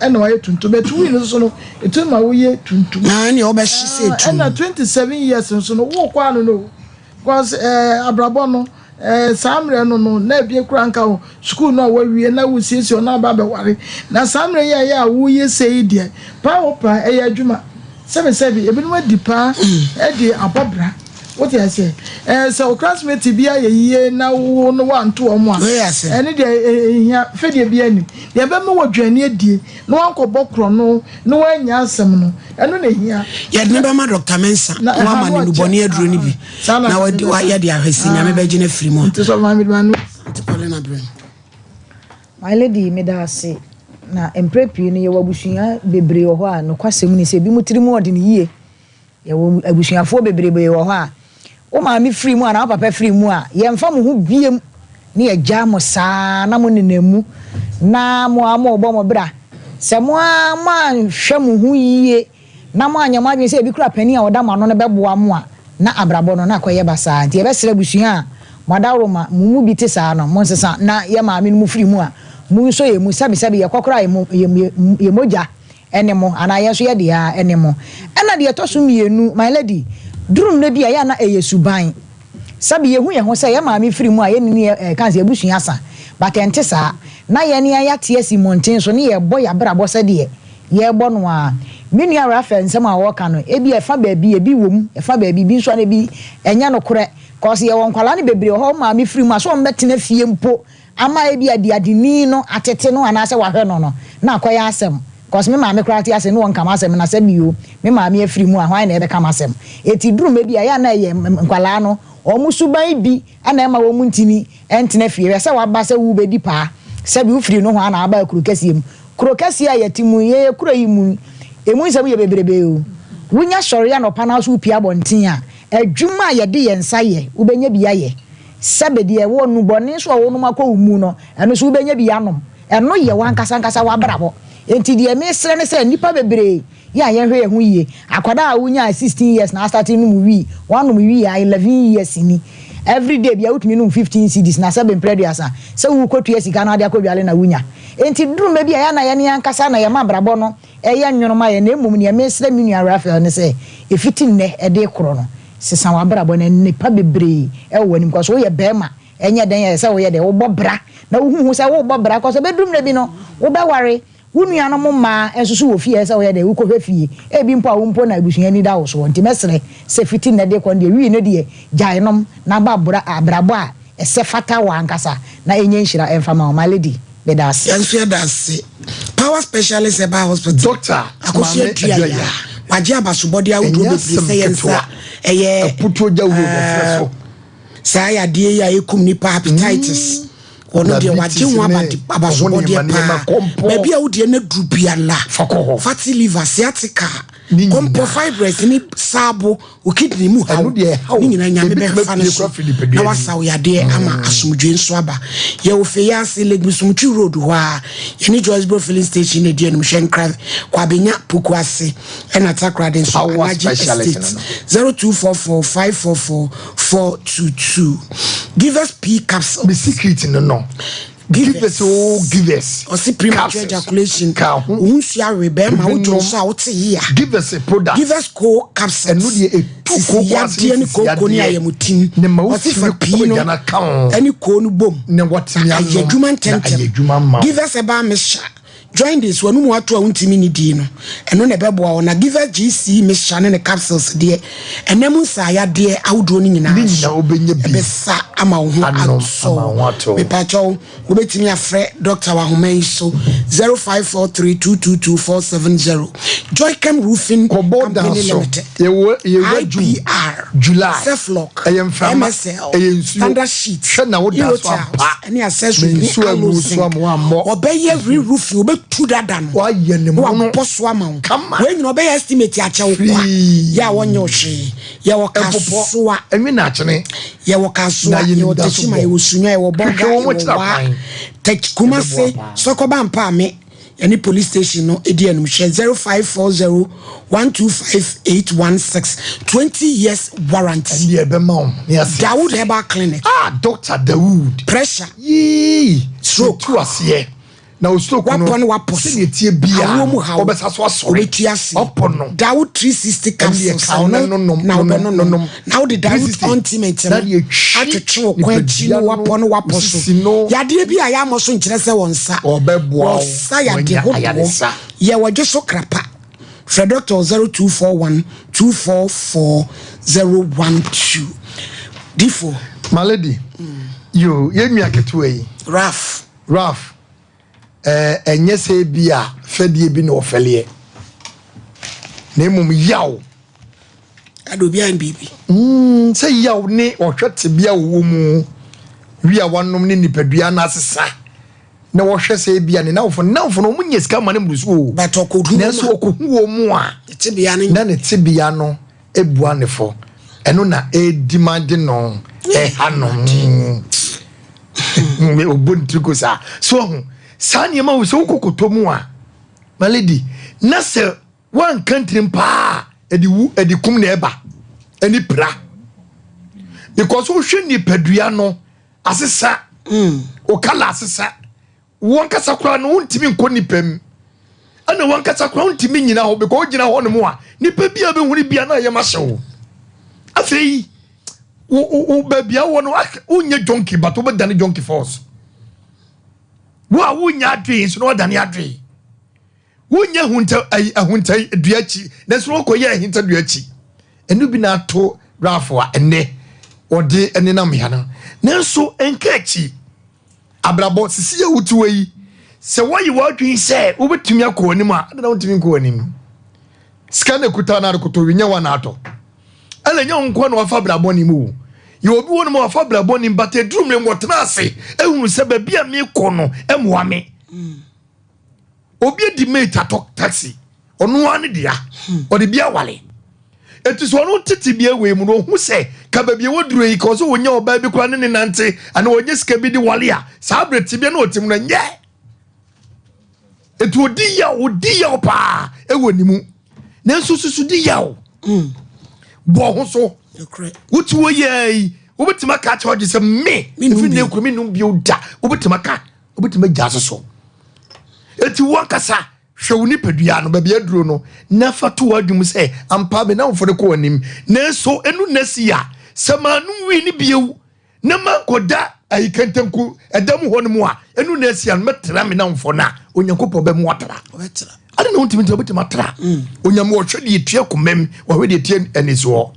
na wa tuntum betu we no so no etuma wo ye tuntum na ne oba hise tuntum na 27 years so no wo kwa no because abrabo no samre no na bie kura nka ho school no wa wie na wo siesie na ba be ware na samre ya wo ye sei de pa opa e ya adwuma sebe ebi no dipa e di abobra what you say so classmate bia ye na wo no wanto omo a ene de hia fedie bia ni de be me wodwane adie no wanko bokro no no wanya asem no eno na hia ye de be ma Dr. Mensa wa ma ni boni aduro ni bi na wadi wa ye de ahwesi nya me be gine free mo nti so ma mi manu Complainant brain my lady me da se na emprepi ni ye wabusuya bebre wo ho a no kwasem ni se bi mutiri mu ode ni yie ye wo abusuafo bebre be wo ho a o ma mi free mu ana papa free mu a ye mfa mo ho biem ni ye gya mo saa na mo nenamu na mo amo obo mo bra se mo ma hwe mo ho yie na mo anya mo adwen se bi kura pani a oda ma no ne beboa mo a na abrabo no na akoye basa nti ye be sere busuya a mo dawro ma mu bi te saa no mo nsesa na ye ma mi no mu free mu a mu so ye mu sabi ye kokora ye moja ene mo ana ye so ye de a ene mo ana de to so mienu my lady durum na bia ya na eyesuban sabi ye hu ye ho se ye ma mi free mu a ye ni kanse ebusuya asa but ente sa na ye ne ya tie si monten so ne ye boy abrabo se de ye bo no a menu ya Raphael nsem a wo ka no e bi e fa ba bi e bi wom e fa ba bi bi nso na bi enya no kore cause ye won kwala ne bebre ho ma mi free mu a so mbetena fie mpo ama e bi adiadini no atete no ana se wa hwe no na akoya asem cause me ma me krati asem no won kama asem na se bio me ma me afiri mu a hwan na e be kama asem eti duru me bia ya na ye nkwala no omusuban bi ana e ma wo muntini entena fie se wa ba se wu be di pa se bi ufiri no ho ana aba kurokasiem kurokasia yetimu ye kuro yi mu emu nsem ye bebrebe o wunya sori ya no pa na so pia bonten a adwuma ye de ye nsa ye ubenya bia ye sabedi e wo nu boni so wo nu makọ umu no eno so ubenya bia nom eno ye wan kasa wa brabo enti de mesre ne se nipa bebre ya ye hwe ye hu yie akwada a wunya 16 years na starting no wi one no wi ya 11 years ni every day bia utumi no 15 cedis na se be preduasa se wu kotu esika na de akọbiale na wunya enti duru me bia ya na ye ne ankasa na ye ma brabo no eye nwonoma ye na emum ne mesre minu Raphael ne se efiti ne e de koro no sisan wa brabo na nipa bebre e wo nim kwaso ye bema enye den ye se wo ye de wo bobra na wo hu se wo bobra ko so bedum na bi no wo be ware wo nua no ma ensusu wo fie se wo ye de wo ko hwefie e bi mpo a wo mpo na abusuan ni da wo so nti mesre se fiti na de ko de wi ne de jainom na babura abrabo a ese fata wa ankasa na enye nhira emfama o my lady be da se enso da se power specialist eba hospital doctor akosia dia waje abasobode awudo be se yensa eye puto jawu do so sa ya de ya ekum ni hepatitis ono de waje hu abasobode pa baby awudie na drupia la fatty liver sciatica compo fibers ni sabo o kidney mu ha ni nyina nyame be fa ne so na wasa wo yade ama asomdwe nso aba ye wo fe ya se legusumtwi road ho a ye ni Joyceboro filling station e die no hwenkra kwa benya poku ase na takra den so Alaji Estate 0244544422 give us P capsule the secret no give us or see premature ejaculation unsia rebe ma wodro so a wote here give us a product give us co capsule and no dey ya de ni ko ni ayamutin o si fa pino any ko nu bom ne watimi ayadwuma ntente give us a ba mesha join this one mu ato a untimi ni di no eno na beboa ona give us GC mesha ne capsules de enemu sa ya de awdo ni nyina obenya bi besa ama wo ho aso me pacho obetimi afre doctor wa homan so 0543222470 Joycam Roofing Company Limited IPR July Self-Lock MSL Standard Sheet na wo da so apa any accessory obey every roof you to that dan wa ye ne mo no poso ama when no be estimate a chewo kwa ya wonyo hwe ya wokaso a enwe na chene ya wokaso a ye otechima ye wosunwa ye woboga wa techkumase sokoba mpa me any police station no edi anum hwe 0540125816 20 years warranty and ye be ma Dawood Herbal Clinic Dr. Dawood pressure stroke to us here na ustroke no wapos se tie bia obesa so asore opono Dawood 360 capsules no now the Dawood ointment na atwetwe kwachi no wapos yade bia ya amoso nkire se wonsa obeboa sa yade hodo ye wodwe so krapa for doctor 0241244012 D4 my lady you yemi aketu yi Raf enye se bia fedie bi na ofele na mum yaw adobia bibi se yaw ne ohwete bia wo mu wi a wanom ne nipadua na asesa na wohwe se bia ne nawfo no munye sika ma ne mrusu batokodu na so okohu wo mu a tibia ne na ne tibia no ebua ne fo eno na demand no hanom me obontriko sa so sani ma wo so kokoto mu a my lady na se one country pa edi kum na eba eni pra because wo hwe ni padua no asesa o kala asesa won kasa kura no untimi nko nipam ana won kasa kura untimi nyina ho because ogina ho no mu a nipa bia be huri bia na ye ma hyew afei wo babia wo no unye jonki but wo dane jonki force wo wunya adwe so no dane adwe wunya hunta duachi na so ko ye hinta duachi enu bi na to rafo a ene ode ene na mehana nanso enkachi abrabo sisi wutu yi se wayi wadwe se wo betumi akọ anim a na wotumi nkọ anim scan kuta na akoto winya wa na ato ala nya nko na wafa brabo ni mu ye obi wonu ma wafa brabo ni bate drum le ngotena ase ehunu se ba bia me kọ no emwa me obi di mate atok taxi onu ane dia odi bia wale etuso onu titi bia we mu no hu se ka ba bia woduro yi ko so wonya oba bi kwa ne nante ana wonye sika bi di wale a sa breti bia na otim na nye etu odi ya pa ewonimu na nsususu di ya o bo ho so wutu wo ye wobetima ka charge se me ifi ne ko me no bi oda wobetima ja so eti wakasa hwewuni padua no ba bia duro no na fato wadum se ampa be na mfode ko anim na so enu nasi ya samanu wi ni biu na mankoda ayi kentenku edam ho no mu a enu na asia no metra me na mfo na onyankopɔ be mu atara obetra ade na untimi obetim atara onyam wo hwede etua komam wo hwede etie eniso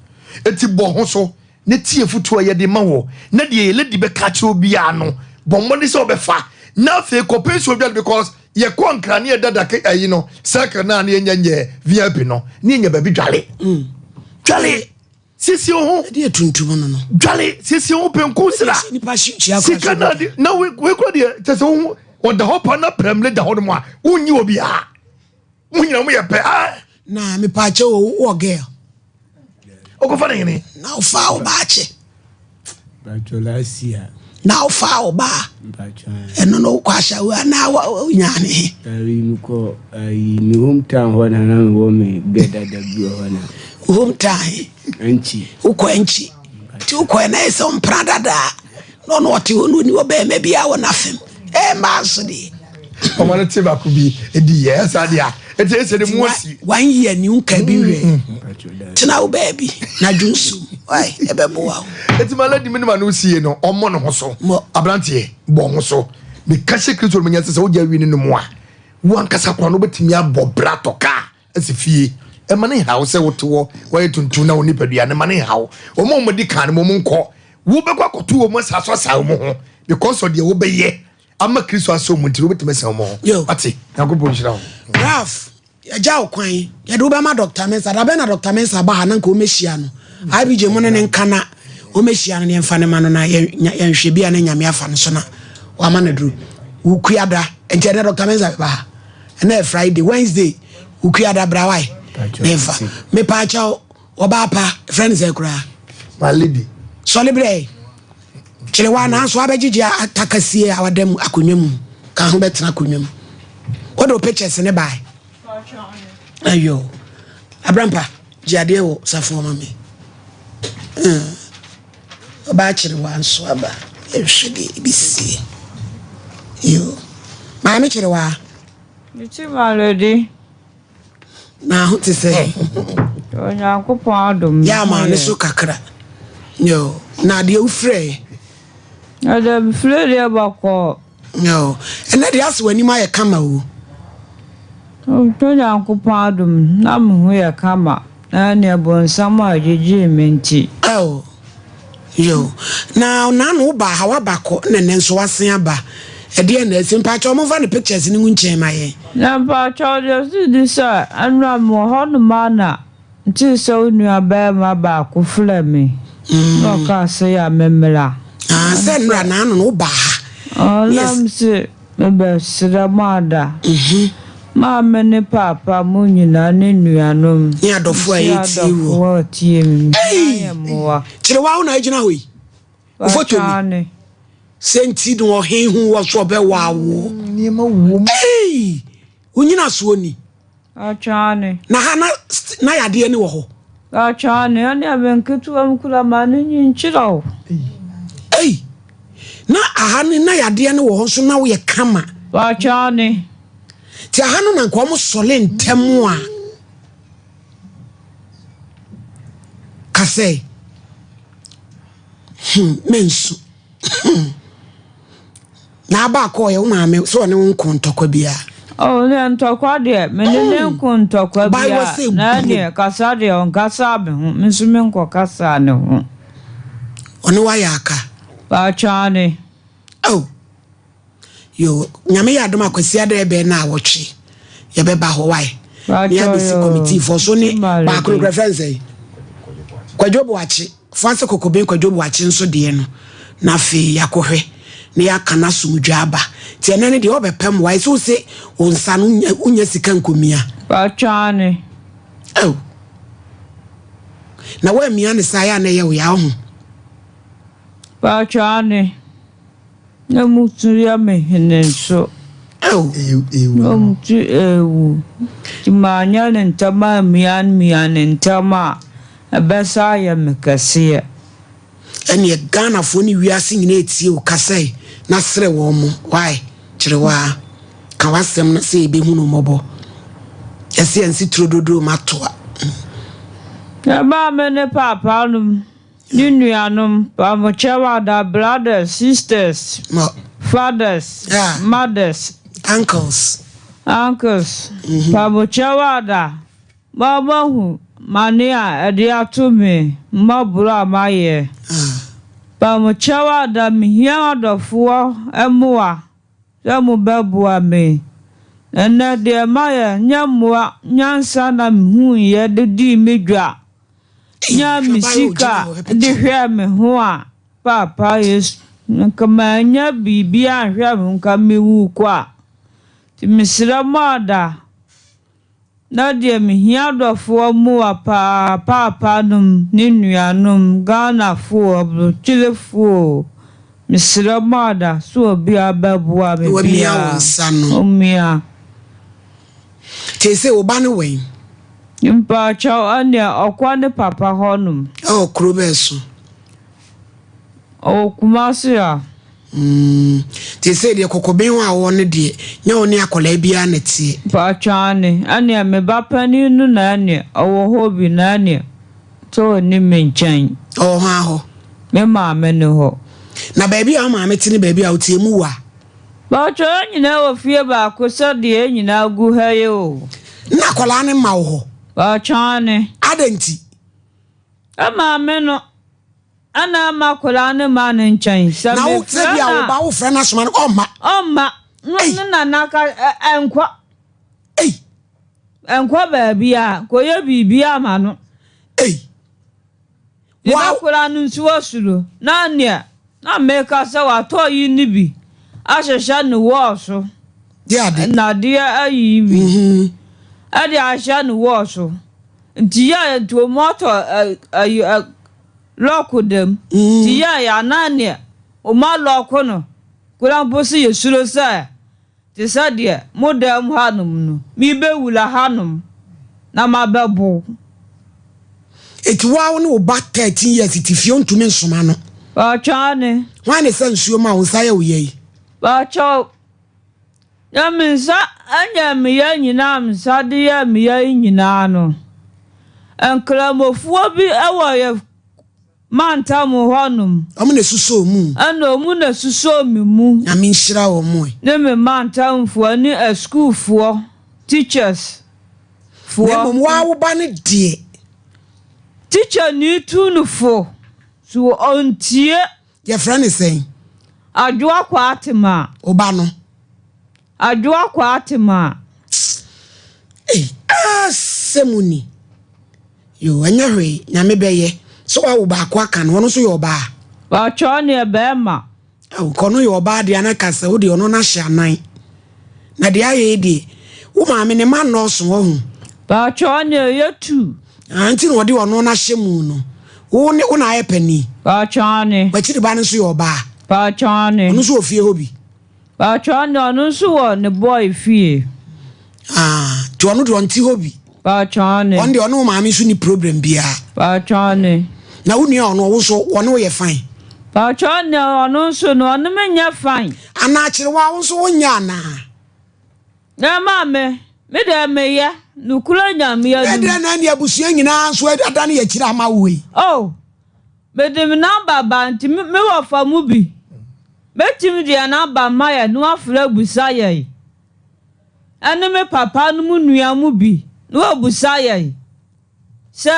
eti bɔ ho so ne tie futu a yɛde ma wo na de yele di be ka kye obi ano bɔmmɔ ne sɛ obefa na fe compensation because ye ko nkra ne dada ke ayi no second na ne nyanye VIP no ne nya ba bi dwale dwale sisi ho de tuntum no dwale sisi ho penku sra sika na we ko de tese ho o da hopa na premle da ho no a unyi obi a munyina mo ye pe na me pa che o girl o ko fa ne na o fa o ba che Bachelorcia. na o fa o ba eno no kwa sha wa na nyane Muko mi hometown ho na me wo me beda da bi ho na hometown anchi uko anchi ti uko na eso mprada da no oti onu ni oba me bia wo na fem ma so di o ma te ba ku bi edi yes adia eti ese de muosi 1 year ni unka bi we tina wo baby na junsu wai ebebo wa eti ma lady minima no sie no omo no ho so abrantie bo ho so me kashe kristo me nyase se wo ja wi ni no mo a wo ankasa kwa no betimi abɔ brato ka ese fie e ma ne hawo se wote wo wa tuntum na wo ni padua ne ma ne hawo o mo di kan mo nkɔ wo be kwa kotu wo mo saso sa wo ho because of the wo be ye ama kristo aso mo ntiro betimi se wo mo ati yakobo nshira wo Raf ya jaw kwan ya do be ma Dr. Mensa da be na Dr. Mensa ba ha na nka o mehia no IBJ mo ne nka na o mehia no ne mfa ne ma no na yenhwe bia na nyame afa no so na wa ma na duru ukuada enti na Dr. Mensa ba na Friday Wednesday ukuada brawai never me pa cha oba pa friends e kura my lady solibre chile wa na so abegigi atakasie awadam akonwam ka ho betena akonwam odo pictures ne bai ayo abrampa jiade wo safo mama oba chile wa nso aba ehwede bisi yo ma me chile wa Nti malodi na ho te say Onyankopon adom ya ma ne so kakra yo na de ufre ada bifre de bakọ yo ena de aso ani ma ye kama o Onyankopon adom na mu ho ye kama na ne bonsam ajeje menti oh yo na no ba hawa bakọ nene nso wasen aba ede na simpa cho mo fa ne pictures ni nchen ma ye na pa cho de disa anwa mo ho no mana nti so nua ba ma ba ko flame no ka se ya memela se nra na no ba lam se be sira mada ma mene papa mo nyina ne nuanom ya dofo ayi tie mi mo kire wa na agina hoyi foto mi senti do he hu wo so be wa wo ni ma wo unyina so ni achane na hana na yade ni wo ho achane ani abenketu amkula manu nyinchiro na ahane na yade ni wo ho so na wo ye kama achane ti ahano na nko mo sole ntemu a kase mensu na ba ko ye ma me so ne won ntokwa bia oh ne ntokwa de me ne ntokwa bia na ne kasa de on kasa be ho mensu me nko kasa ne ho oni wa ya aka ba chane oh yo nyame ya dom akwasi ada ebe na awotwe ye be ba ho wai ya bisi committee for so ni ba ko reference kwajobo achi fanse kokobe kwajobo achi nso de no na fe yakohwe ne yakana sumdwa aba ti enene de obepem wai so se onsa no unya sika nkomia ba chane oh na wa mia ne sa ya na ye wo ya ho ba chane na mutu ya mehenenso mutu ewu timanya nentama mian nentama abesa ya mekase ene Ghana fo ni wiase nyina etie o kasai na sere wo mo why kirewa ka wasem na se ebe hu no mobo ese ansi trododo matoa ya ba me ne papa num Ninuanum, Pamochawada, brothers, sisters, fathers, mothers, uncles, Pamochawada, Babahu, Mania, Ediatumi, Mabura Maye, Pamochawada, Mihiada Fua, Emua, Jamu Babua me, and that dear Maya, Nyamua, Nyansana, who ye the D Midra. Nya misika de hwɛ me ho a papa yes nkama nya bibia hwɛ me nka mewu kwa ti misira mada na de me hia dɔfo mu a papa num ne nuanom Ghana fo obrochilefo misira mada so obi ababoa me bia omia te se oba ne wen Impa chow anya okwane papa honum. Oh, Krubesu. Oh, Kumasia. They say the Cocobewa one day, no near Colabia neti. Pachani, anya me bapani no nanya, our hobby nanya. So ni chain. Oh, how? Me ma menuho. Na baby, I'm a meeting baby out here mua. But you know, fear back was so dear, you know, go hey yo. Nakolane Mauho. Pachani. Adenti. Ama meno. Ana makolane man in chain. Now, say you are about friends, man. Oma. No, naka enkwa. Hey. Enkwa baby, koye bibia mano. Hey. Wow. Kolanu nsuosuro. Na nia. Na meka se wa to yi ni bi. Ahhehha ne wo so. Dia de. Na dia ayi bi. Ade ahhehha ne wo so. Nti ya to moto loko dem. Nti ya na nia. O ma loko no. Kuran bosi yesuro sa. Ti sa dia modem hanum no. Mi be wula hanum. Na ma bebo. It wow no back 13 years it if you want to men sumano. Pachani. Why the sense you ma usaya we? Pacho. Ya minsa anya miya nyina msa de ya miya nyina no. Enklamofuo bi ewo ye manta mo honum. Omo na suso mu. Ana omu na suso mi mu. Na min shira wo mu. Ne me manta mfo ni a school fo teachers. Fo. Ne mo wa wo ba ne de. Teacher ni tunu fo. So auntie your friend is saying adwa kwa atima oba no adwa kwa atima semuni yo anya hwe nyame beye so wa wo ba kwa kan wono so yo ba ba cho ne be ma kono yo ba de anaka wo de ono na hye anan na de aye de wo ma me ne ma no so wo hu ba cho ne yetu anti no de ono na hye mu no wo ne una ayepani Pachani. Bachiri ba nso yo ba. Pachani. Onu so ofie hobi. Pachani onu so wo ne boy fie. To onu do nti hobi. Pachani. On de onu ma mi so ni problem bia. Pachani. Na woni onu wo so onu ye fine. Pachani onu so no onu menya fine. Ana akire wa wo so wonya na. Na ma me de me ya nukura nya me ya. E de na ni abusua nyina so adane ya kire ama wo yi. Oh. Bedem namba banti me wo fa mu bi. Betim dia namba maya no afra busa ye. Ane me papa no mu nua mu bi. No abusa ye. Se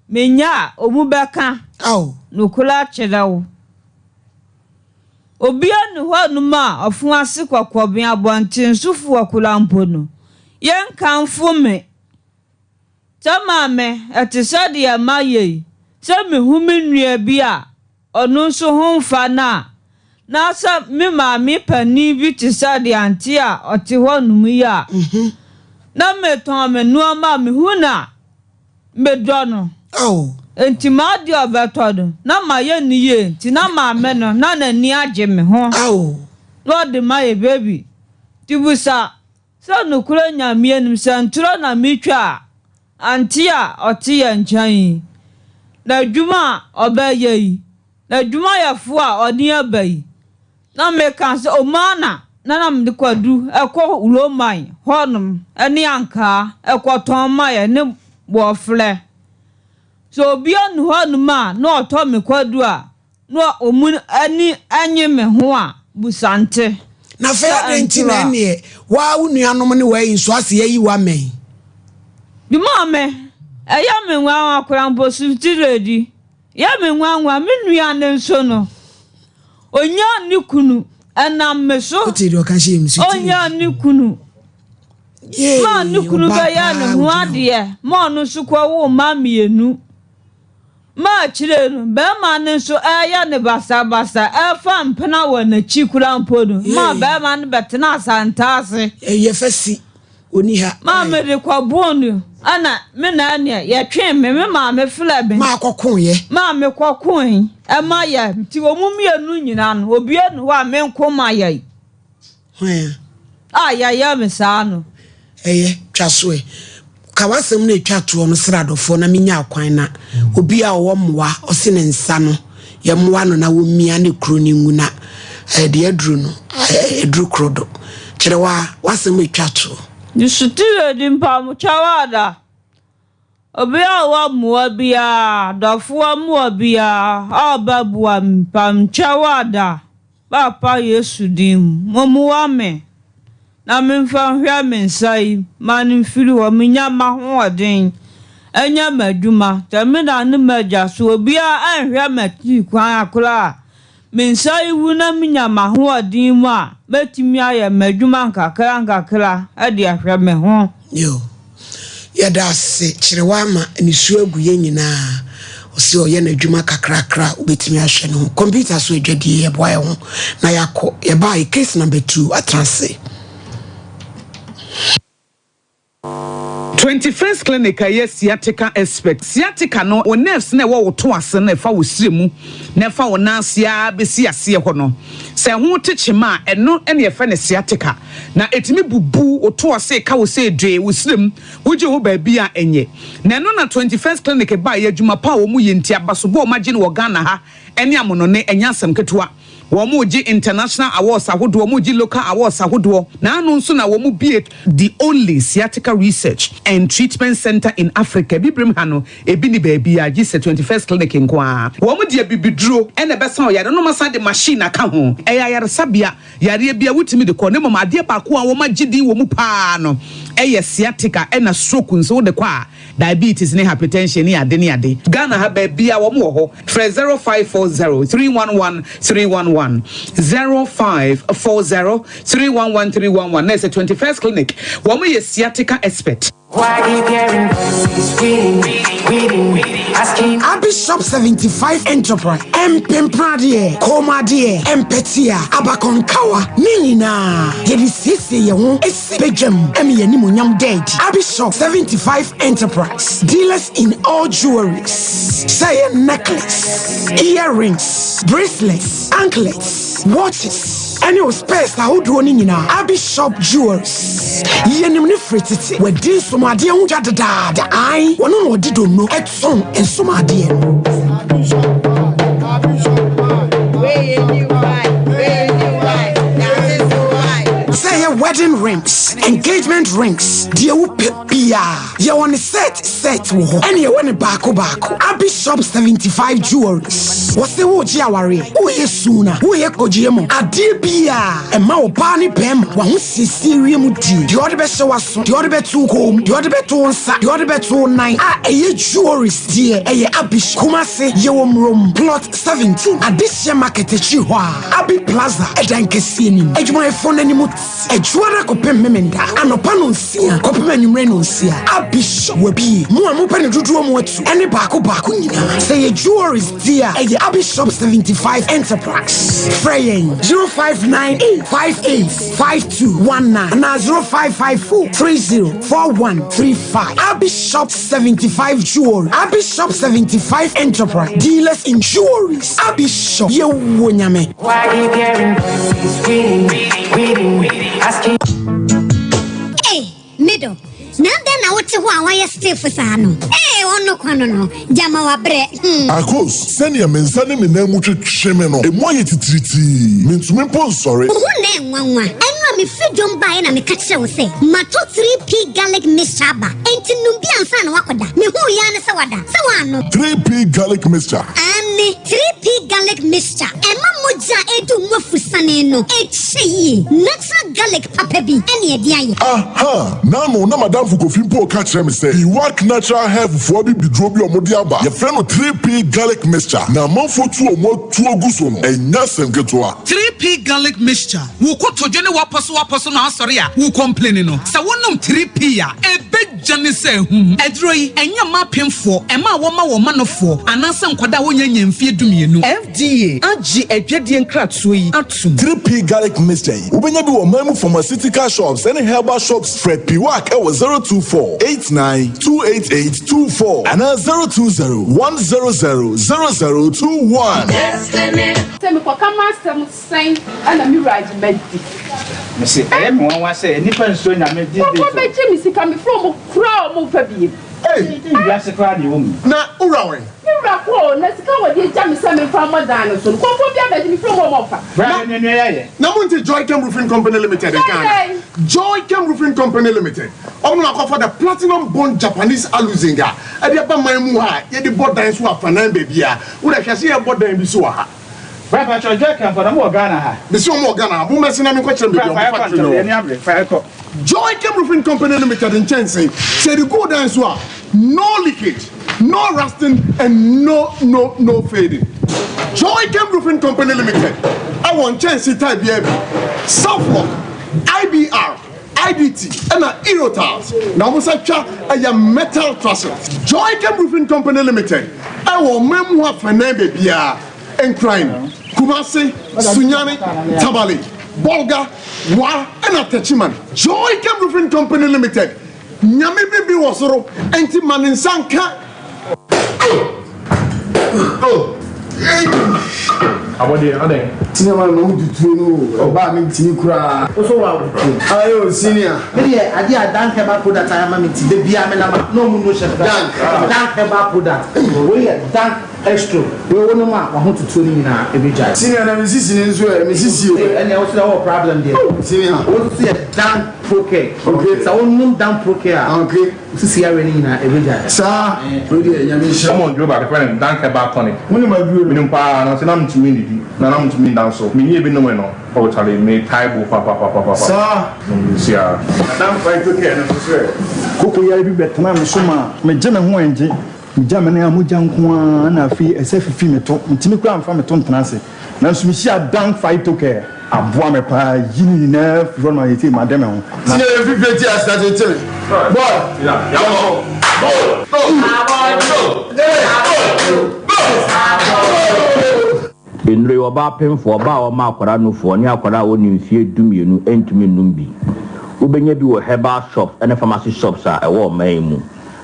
menya omu beka. Oh. No kula chedawo. Obi anu ho no ma ofun ase kwakwoben abonten sufu akula mpo no. Yen kanfo me. Tama me etesade ya maye. Se me humi nua bia onu so homfa na sa me ma me pani bi ti sade auntie a oti ho num ya na me ton me no ma me huna me do no enti ma di obeto na ma ye ni ye ti na ma me no na ni age me ho lord my baby ti busa so no kuro nya me anim santuro na me twa auntie a oti ya nchan na djuma obaye yi na djuma ya fu a oni abai na me kan se o mana na me kwadu ekọ uloman honum eni anka ekọ ton maye ne bo fle so obi onu ho no ma na oto me kwadu a no omu ani anye me ho a busante na fe adenti na ne wa unuanom ne wa inso ase yi wa men di ma me eya me nwa akora mbo sufti ready ya me nwa me nua ne nso no onya ni kunu enam me so o ti do kan she msi onya ni kunu ma ni kunu ba ya ne ho ade ma no so kwa wo ma mienu ma chire no be ma ne so eya ne basa efa mpena wa na chikura mpodo ma be ma ne betena asantase ye fasi oni ha ma me de kwa bonu ana me na ne ye twen me ma me flabe ma kokon ye ma me kokon e ma ya ti wo mu mienu nyina no obi enu wa me nko ma ya ya me sa no twaso kawasem na etwato no sradofo na menya akwan na obi a wo mwa ose ne nsa no ye mwa no na wo mia ne kro ni ngu na de adru no edru krodo kire wasem etwato disutire di mpam chawada obi a wo mwa bia dofo mwa bia ababu mpam chawada papa Yesu dim momuwa me na memfa hwa mensai manimfiri wo menya ma ho odin enya maduma tamina ne maja so obi a anhwa mati kwan akora mensai wu na menya ma ho odin mu a betimi aye maduma nkakra ade ahwa me ho yo ya da se chirewa ma ni suagu ye nyina osi oye na adwuma kakrakra obetimi ahwe no computer so adwadi ye boa ye ho na yakọ ye ba case number 2 atranse 21st clinic yes sciatica expert sciatica no o nerves na wo to ase na fa wo siremu na fa wo nansia besi ase ho no se ho techema eno ene ye fa ne sciatica na etimi bubu o to ase ka wo se dwe wo sirem wo je wo ba bia enye na eno na 21st clinic ba ye adwuma pa wo mu ye ntia baso bo magine wo Ghana ha ene amono ne enyasem ketewa Womuji international awards ahodo womuji local awards ahodo na anu nso na womu be the only sciatica research and treatment center in Africa bibrim hano ebi ni baby a gise 21st clinic nkwa womu de bibidro ene besa o yare no masa de machine aka ho eya yare sabia yare bia wutimi de ko ne mama de ba ko a womu gidi womu pa no eye sciatica ena stroke nso de kwa diabetes ne hypertension ni ade Ghana ha baby a womu ho 0540 311 311 0540 311 311. There's a 21st clinic. Woman is sciatica expert. Why you hearing voices reading, asking Bishop 75 Enterprise Empempradie Komadie Empetia Abakonkawa Nina Yedisisi Yehu Esipejam Emi Yenimunyam Dead Bishop 75 Enterprise dealers in all jewelries say necklace, earrings, bracelets, anklets, watches. Any space I would run in Bishop Jewels. Yenim fritity where this some idea who jada da I one no did no at some and some idea. Say wedding rings, engagement rings, dear pia. You want set and you want a bako. Bishop 75 jewelries. What's the word Jawari? Who is sooner? Who is Kojimo? A dear Bia, and Mao Bani Pem, one Sicilia Muti. The other best was the other bet to home, the other bet to one side, the other bet to 9. A jewelries, dear, a Abish Kumase, Yom Room, plot 17. A this year market at Chihuahua, Abi Plaza, a Dankesini, a my phone anymore, a Juana Copem Memenda, and Opanuncia, Copem Renuncia, Abish will be more open to do more to any Bako. Say a jewelries dear a Bishop 75 Enterprise Fraying 0598 585219 and 0554 304135 Bishop 75 Jewelry Bishop 75 Enterprise dealers in jewelries Bishop ye wonyame. Why you hearing voices reading, asking hey middle Nanda na wote ho a wayɛ stiff sano. Ono kwano no. Jama wa bre. Akos, send your mensa ne na mu twetwe me no. E mo aye titiriti. Mentume pon sori. Wo na enwanwa. Enwa me freedom buy na me catch you say. Mato 3P garlic mixture ba. Enti numbi ansa na wakoda. Me hu ya ne se wada. Se wano. 3P garlic mixture. Ani 3P garlic mixture. Ema moja edu mwafusane no. Echi natural garlic papa bi. Eni edi aye. Aha. Nano na madam Fukofimpo catch me say. He work natural hair for bi bidrobi omodi aba. Your friend 3P garlic mixture. Na manfo tu omo tu oguso no. Enya semketoa. 3P garlic mixture. Wo ko tojo ne waposo na asori a. Wo complain no. Sa wonum 3P ya. Ebe jane se hu. Edro yi enya mapemfo. Ema wo manofo. Anasa nkwada wo nyanya mfie dumienu. FDA agi edwedie nkratuo yi atum. 3P garlic mixture. Ubenya bi wo mamu pharmaceutical shops and herbal shops. Fred P. Wack ewo 024-89-288-24 and 020-100-0021. Tell me, come master saying, and I'm right, Betty. Missy, I am one say, any person I made this. What made Jimmy coming from a crowd of baby? Hey, that's a crowd, you woman. Now, Urawan. You're a poor, let's go with your Jammy Sammy from a dinosaur. Come from the other from home offer. Now, want to Joy Cam Roofing Company Limited. Joy Cam Roofing Company Limited. I'm going to offer the platinum bond Japanese aluzinga. And the Bama Muha, yet the board dance were for 9 baby. Would I see a board dance be so? Papa, Joy Cam for the more Ghana. The so more Ghana, who messing up in question. Joy Cam Roofing Company Limited in Chelsea said the good dance were no leakage, no rusting, and no fading. Joy Cam Roofing Company Limited. I want Chelsea type here. Southlock, IBR, IDT, and Aerotiles. Now we say a metal trusses. Joy Cam Roofing Company Limited. I want memoir for baby and crying. Kumasi, Sunyani, Tabali, Bolga, Wa, and Atachiman. Joy Cam Roofing Company Limited. Nyame bibi wasoro enti maninsanka. Abode ade. Tinema no mu tutu oba mi tini kura. Oso wa wutu. Ayo senior. Me dey ade adan heba product ayama mi ti de bia me na ma no mu no chef. Dan heba product. We dan extra. We wono ma wa ho tutu ni na ebejai. Senior na mi sisi ni nso e mi sisi o. Ene o so the problem there. Senior. Wo see dan okay. Okay. So wonum dan okay. Okay. Sisi ya we ni na ebejai. Sa. We dey nyame sha. Come on, do back when dan heba tonic. Woni ma duro. Mi npa na se na mtumi ni di. Na mtumi dan so. Mi ye bi no no. O chale me taibo papa. Sa. Sia. Dan fight okay na so. Koko ya bi betena me so ma me je me ho enje. Jam na amuja nko na afi esefifi meto ntimi kwa amfa meto ntenase na nso mi hia dan fight okay aboa me pa yini na from my team madam ho sine efifi ti asate tele boy ya Enre oba pemfo oba o ma akwara nufo ni akwara woni mfie dumienu entumi numbi ubenya bi wo herbal shops and pharmacy shops a ewo man mu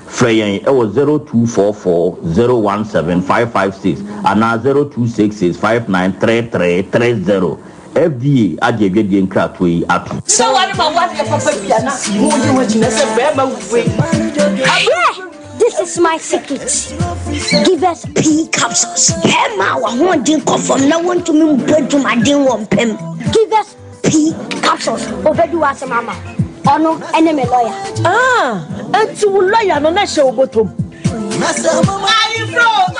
Freyen, it was 0244-017-556 and now 0266-593330. FDA Ajebedi and Kratway up. So what about what the Papa Piana? This is my secret. Give us P capsules. Emma, I want to confirm. No one to me to my dear one pen. Give us P capsules. Over to us, Mama. Oh no, enemy lawyer. And to lawyer no na show bottom. Are you from?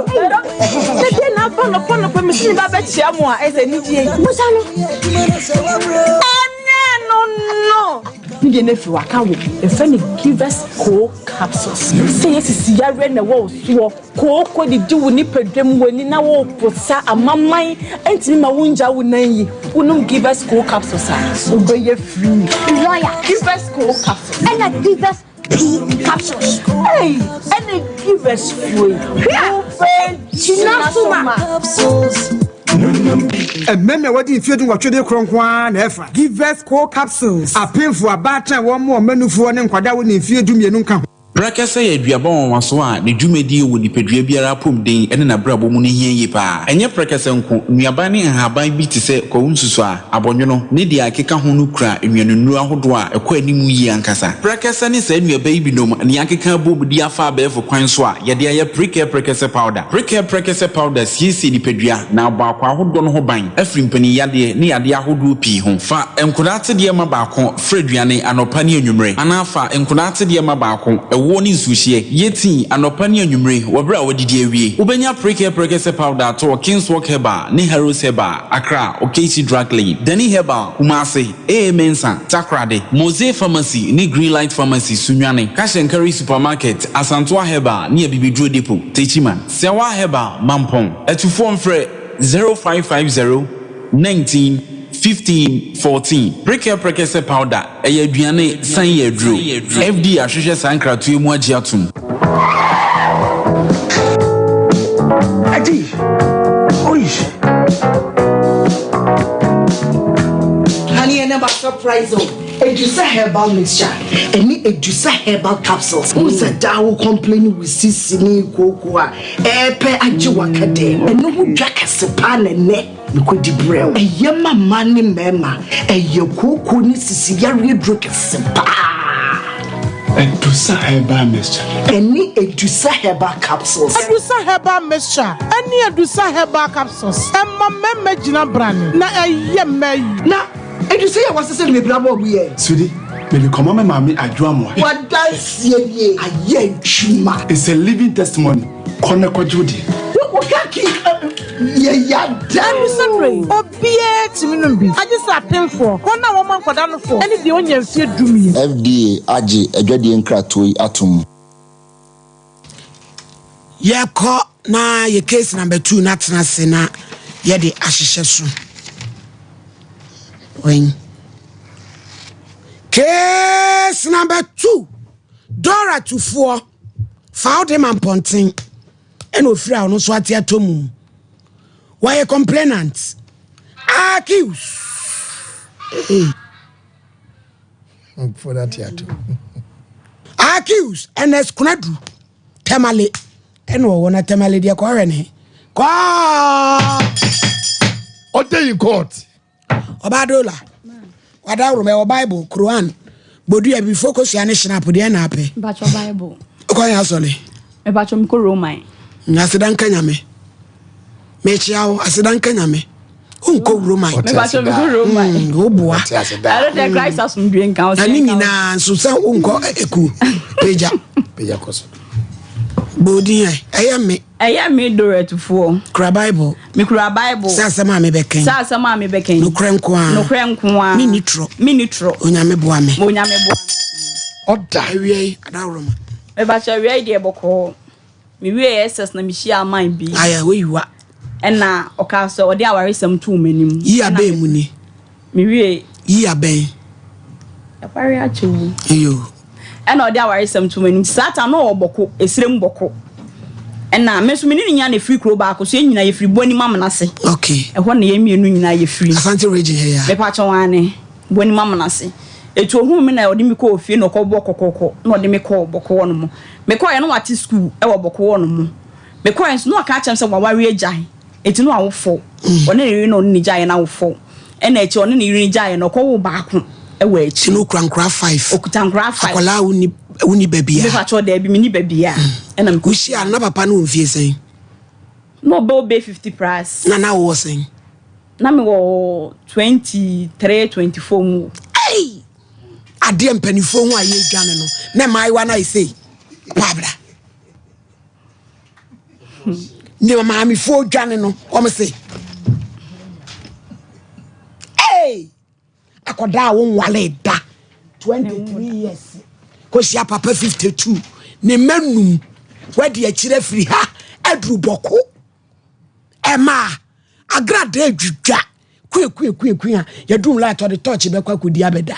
The na follow permission ba bet chiamu a ese ni die. Musano. No. Me dey na fi waka wo. E fa ni give us cold capsules. Say yes si yare na wo so. Ko di di wo ni pedwem wani na wo posa amamman entimi ma wunja wo nan yi. Unum give us cold capsules a. Obeye free. Lawyer, give us cold capsules. And I give us P capsules. Hey, and they give us free. Chinasuma capsules. And men what if you do what you do cronkwan ever. Give us cold capsules. A painful a batter one more menu for an inquada when if you do me nunca. Prakasa ye duaba wanso a ne dwumadi wo nipadua biara pom den ene na brabo mu ne hie yi pa. Enye prakasa nko nuaba ne haban bi te se kwawunsusu a abonwono ne dia akeka ho no kura enwanunu ahodo a ekwa animu yi ankasa. Prakasa ne sa nuaba yi binom ne akeka bom dia fa abefo kwan so a ye dia ye prakasa powder. Prakasa powder siesi nipadua na baako ahodo no ho ban. Afri mpani yade ne yade ahodo pi ho. Fa enkodate dia ma baako freduane anopa ne anwumre. Anafa enkodate dia ma baako woni suhie yeti anopa ne anwumre wobra wodidi awie ubenya prakasa powder to Kingswalk Herbal ne Heroes Herbal Accra Okesi Drug Lane Dani Herbal Kumase Mensa Takrade Mose Pharmacy ne Greenlight Pharmacy Sunwane Cash and Carry Supermarket Asantoa Herbal ne Bibidro Depot Techiman Sewa Herbal Mampong etufo mfre 0550 19 15 14 prakasa powder aduane san yedro FD ahwehwe sankratu emu agi atum ati oish honey and never surprise Edusa herbal mixture any Edusa herbal capsules who's a dawo complain with sisini kokua epe agi wakade eno hu dwaka sepa ne Nikodi brew. Yema mani mema. Koko ni sisi yari droke sepa. Edusa herbal mixture. Any Edusa herbal capsules. Edusa herbal mixture. Any Edusa herbal capsules. Emma meme jina brand. Na yeme. Na Edusa ya wasese ni brabo wiye. Sudi, maybe come on mami ajwa mo. What does ye aye chuma? It's a living testimony. Kone kwa judi. Wakaki. Yeah, damn sorry. Obie timinumbi. I just append for. Kona woman for dano for. Any the only fear do me. FDA aji edwadi enkratoi atum. Ye ko na ye case number 2 na tena se na ye de ahihye so. When case number 2 Dora to 4 found him and ponting and ofri a no so atia tomu. Why a complainant? Accused. For that yet. Accused and as kunadu temale and wona temale dia korene. Ko What day in court? Obadola. Wada ro Bible, Quran. Bodu e bi focus ya national po dia na ape. Bacho Bible. Ko ya sole. Me bacho mko Roman. Nasidan kanyame. Mechiao asidan kanyame. Unko Roman. Me bacho mko Roman. Oboa. I don't think Christ has some drink out. Ani nyina so sa unko eku. Peja koso. Bodi aya me Dora to 4. Kra Bible. Me kra Bible. Sasa ma me beken. Sasa ma me beken. No krenko a. Minitro. Onyame boa me. Oda wie adawroma. Me bacho wie de boko. Me wie SS na me hia man bi. Aya we yiwa. Ena okaso odi awaresam tu manim. Yi abe mu ni. Me wie yi abe. Apare achewu. Eyo. Ena odi awaresam tu manim. Satan no oboko, esrem boko. Ena me so me ni nya na free kro ba ko so nyina ye free boni mam na se. Okay. Ehwo na ye mienu nyina ye free. Asante region here ya. Me pa chonwane boni mam na se. Etu ohun me na odi mi ko ofie no ko bokokoko na odi mi ko boko wono mo. Me ko ye no wati school e wo boko wono mo. Me ko enso no aka chem se waware agyan. Eti no awofo. One ne ri no ni gyan na awofo. Ena echi one ne ri gyan no ko wo baako e wa echi. No krankra 5. Okuta nkra 5. Akola uni babia. Me fa cho da bi me ni babia. Ena me ko shi na papa no mfie sen. No be 50 price. Na wo sen. Na me wo 23 24 mu. Hey! Ade mpanifo hu aye dwane no. Na mai wa na say. Pabla. Ni mama fo dwane no. O me say. Hey! Akoda wo nwale da 23 years. Ko sia papa 52. Ne manum wadi akire firi ha adru boko. Ema agrade adwudwa. Kwe ya dum light or the touch be kwa kudi abeda.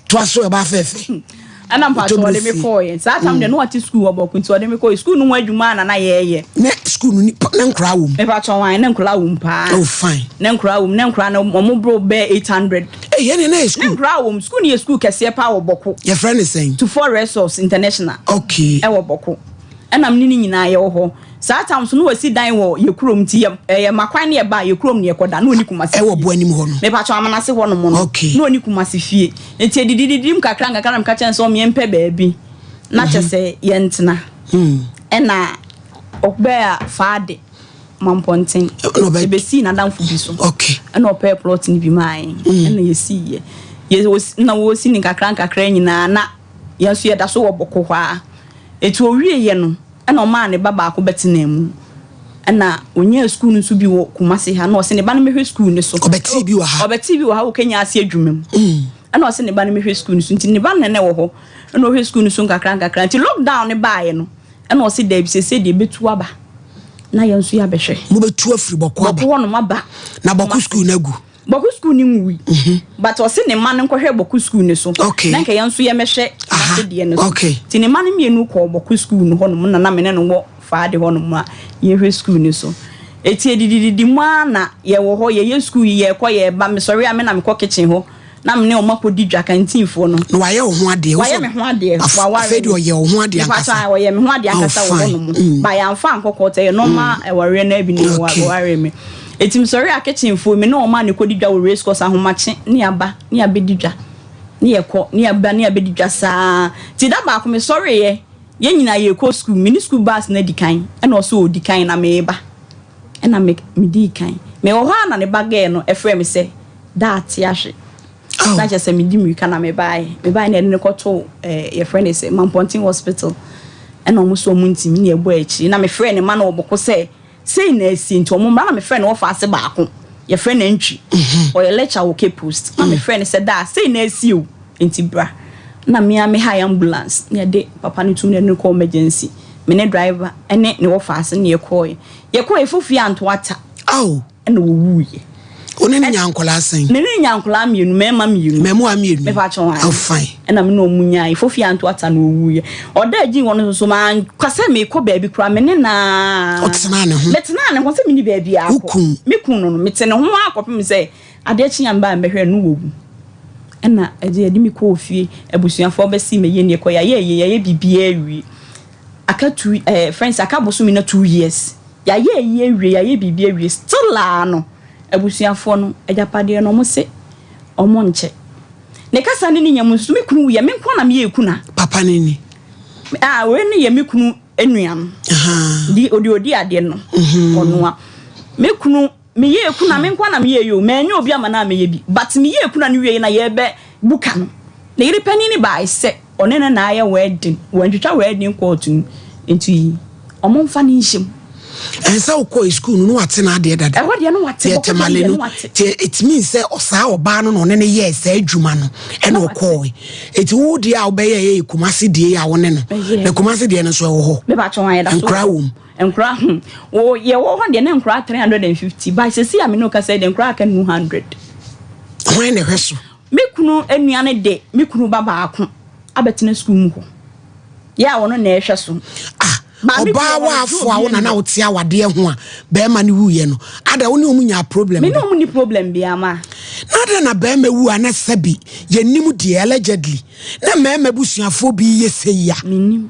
Twaso e ba fefe. Ana mpacho wale me for yen. Sa tam de no ati school oboku nti wale me ko school no adwuma na na ye. Ne school no ni na nkra wo. Me pacho wan na nkra wo mpa. Oh fine. Na nkra wo na nkra na mo bro be 800. Yene na school. Nkra school ni school kese pa wo boko. Your friend is saying to four resource international. Okay. E wo boko. Enam ni nyina ye wo ho. Saa times no wasi dan wo ye krom ti ye makwan ne ba ye krom ne yekoda no oni kumase. E wo bo anim ho no. Me pa cho amanase ho no mo no. Okay. No oni kumase fie. Enti edididim kakra kakra mka chen so me mpe baabi. Na chese ye ntena. Ena okbea faade mamponten. Ebesi na danfo bi so. Okay. Ena ope plot ni bi mai. Ena ye si ye. Ye na wo si ni kakra nyina na yeso ye da so wo boko hwa. Etu owie ye no ena o ma ne baba ko betena mu. Ena onye school nso bi wo kumase ha na o se ne ba no mehwe school ne so. Obeti bi wa ha wo kenya ase adwumem. Ena o se ne ba no mehwe school nso nti ne ba ne wo ho. Ena o hwe school nso kakra nti lockdown ne ba ye no. Ena o se da bi se de betu aba. Na ye nso ya behwe. Mo betu afiri boko aba. Boko no maba. Na boko school na gu. Boku school ni nwi. But o se ne man nkohwe boku school ne so. Na nke yanso ye mehwe ase de ne so. Ti ne man mienu ko boku school no ho no na me ne no wo faade ho no ma ye hwe school ne so. Eti edididi mu ana ye wo ho ye school ye ko ye ba me sorry ame na me ko kitchen ho. Na me ne o makodi dwa kantinfo no. No waye ho ade. Waye me ho ade. Wa ware. Afedi o ye ho ade akasa. Wa ye me ho ade akasa wo ho no mu. Ba ya mfa nkoko te ye normal e ware na bi ne wa ware me. Etim sorry a kitchen fo me no ma ne kodi dwa wo race course ahomache ne aba bedidwa ne yekọ ne aba ne abedidwa saa ti da ba ko me sorry ye nyina ye ko school mini school bus na dikan e na so dikan na me ba e na me dikan me wo ha na ne bage no e frɛ me se that ya hwe na je se me di mi kana me bai na ne ko to ye friend say Mampontin hospital e na mo so mo ntimi ne ebo achi na me frɛ ne ma na oboko se say na esi nti omo na me friend wo fa ase baako your friend entry or your lecture okay post na me friend said that say na esi o nti bra na me high ambulance na de papa ne tum ne call emergency me ne driver ene ne wo fa ase ne ye call efofi anto ata ene wo wuye one ne nyankola asen ne nyankola mienu mema mienu memo amienu me fa chon oh fine ena me no munya efofi anto ata no wuye oda agi wono so ma kwase me ko baabi kura me ne na otena ne ho letena ne ho se me ni baabi akọ me kun no me te ne ho akọpem se ade chi yamba mbehwe no wogu ena ade adi me ko ofie abusuafo be si me ye ne ko ye bibia awi akatu friends akaboso me na 2 years ye bibia awi still no abusuafo no ajapade no mo se omo nche ne kasa ne nyam so me kunu ye me nko na me ye kuna papa ne ni we ne ye me kunu enuam di odi ade no ono a me kunu me ye kuna me nko na me ye yo me nya obi ama na me ye bi but me ye kuna ne wie na ye be buka no ne yiri pani ni ba ise one na aye wedding wantwitwa wedding court nti omo mfa ne nhim ensa uko school no wate na ade dada e wade no wate it means say osa oba no no ne yes adwuma no e no ko it wo dia obeye ye kumase die ya wo ne no na kumase die no so wo ho me ba chon aye da so enkra wo ye wo ho de ne enkra 350 by se si amino ka say de enkra ka 200 when ne hweso me kunu anuane de me kunu baba akon abetena school mu ho ya wo no na ehwe so oba wa afo a wona na wote awade ho a be ma ne wuye no ada wo ne omunya problem me no mu ni problem bia ma na da na be ma wu ana sabi ye nim de allegedly na me busuafo bi ye seya minim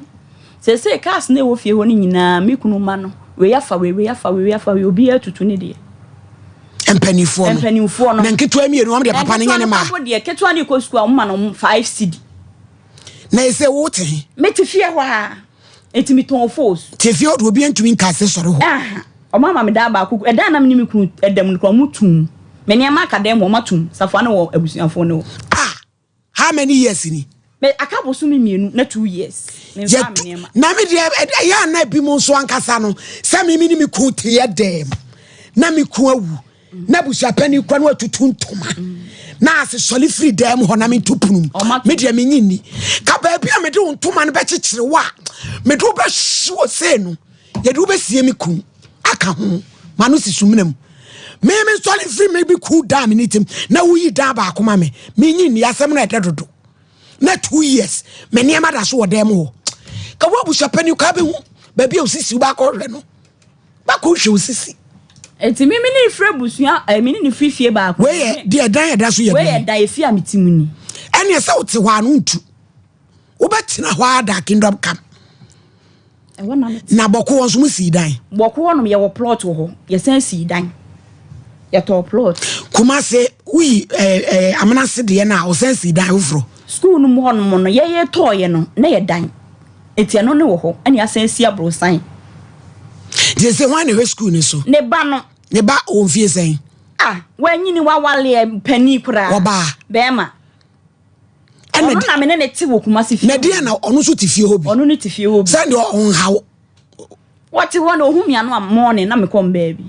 se cars na wo fie ho ni nyina me kunu ma no we yafa we obi atutu ne de empanifo no na nketo amienu am de papa ne nyane ma papa de keto ani ko school am ma no 5 cedi na ese wote me te fie ho a etimi ton force te fie odo obi antumi nkase soro ho o mama me da ba kuku eda na me ni kunu edam no mutum me ne ma ka dem o matum safo na wo abusuafo no how many years ni me akaboso me mienu na 2 years me fa me ne ma na me de ya na bi mo so ankasa no se me ni me ku te ye dem na me ku awu na busuapani kwa no atutu ntoma na ase soli free dem ho na me tupunu me de me nyini ka ba bia me de ntoma no be kekere wa me do be hwo se no ye do be sie me kun aka ho ma no sisumnam me soli free me be cool down me nitim na wuyi da ba akoma me nyini asem na ededodo na 2 years me ne ma da so wo dem ho ka wo busuapani ka be hu ba bia osisi ba ko hwe no ba ko hwe osisi eti me ni frɛ busua me ni fifie ba ko we de dan da so ye we da efi a metimuni ene sɛ wote hɔ anu ntu wobetina hɔ ada kingdom camp na bɔko won so mu si dan bɔko won ye wo plot ho ye san si dan ye to plot kuma se wi amana se de na o san si dan ofro school no mo no ye to ye no na ye dan eti no ne wo ho ene asan si abro san je se wan ne school ni so ne ba no ne ba o fie sen wanyini wa wale pani kura oba bema ono na me ne te wo kuma se fie na dia na ono so te fie hobi ono ne te fie hobi send on how what one ohumia no morning na me come baby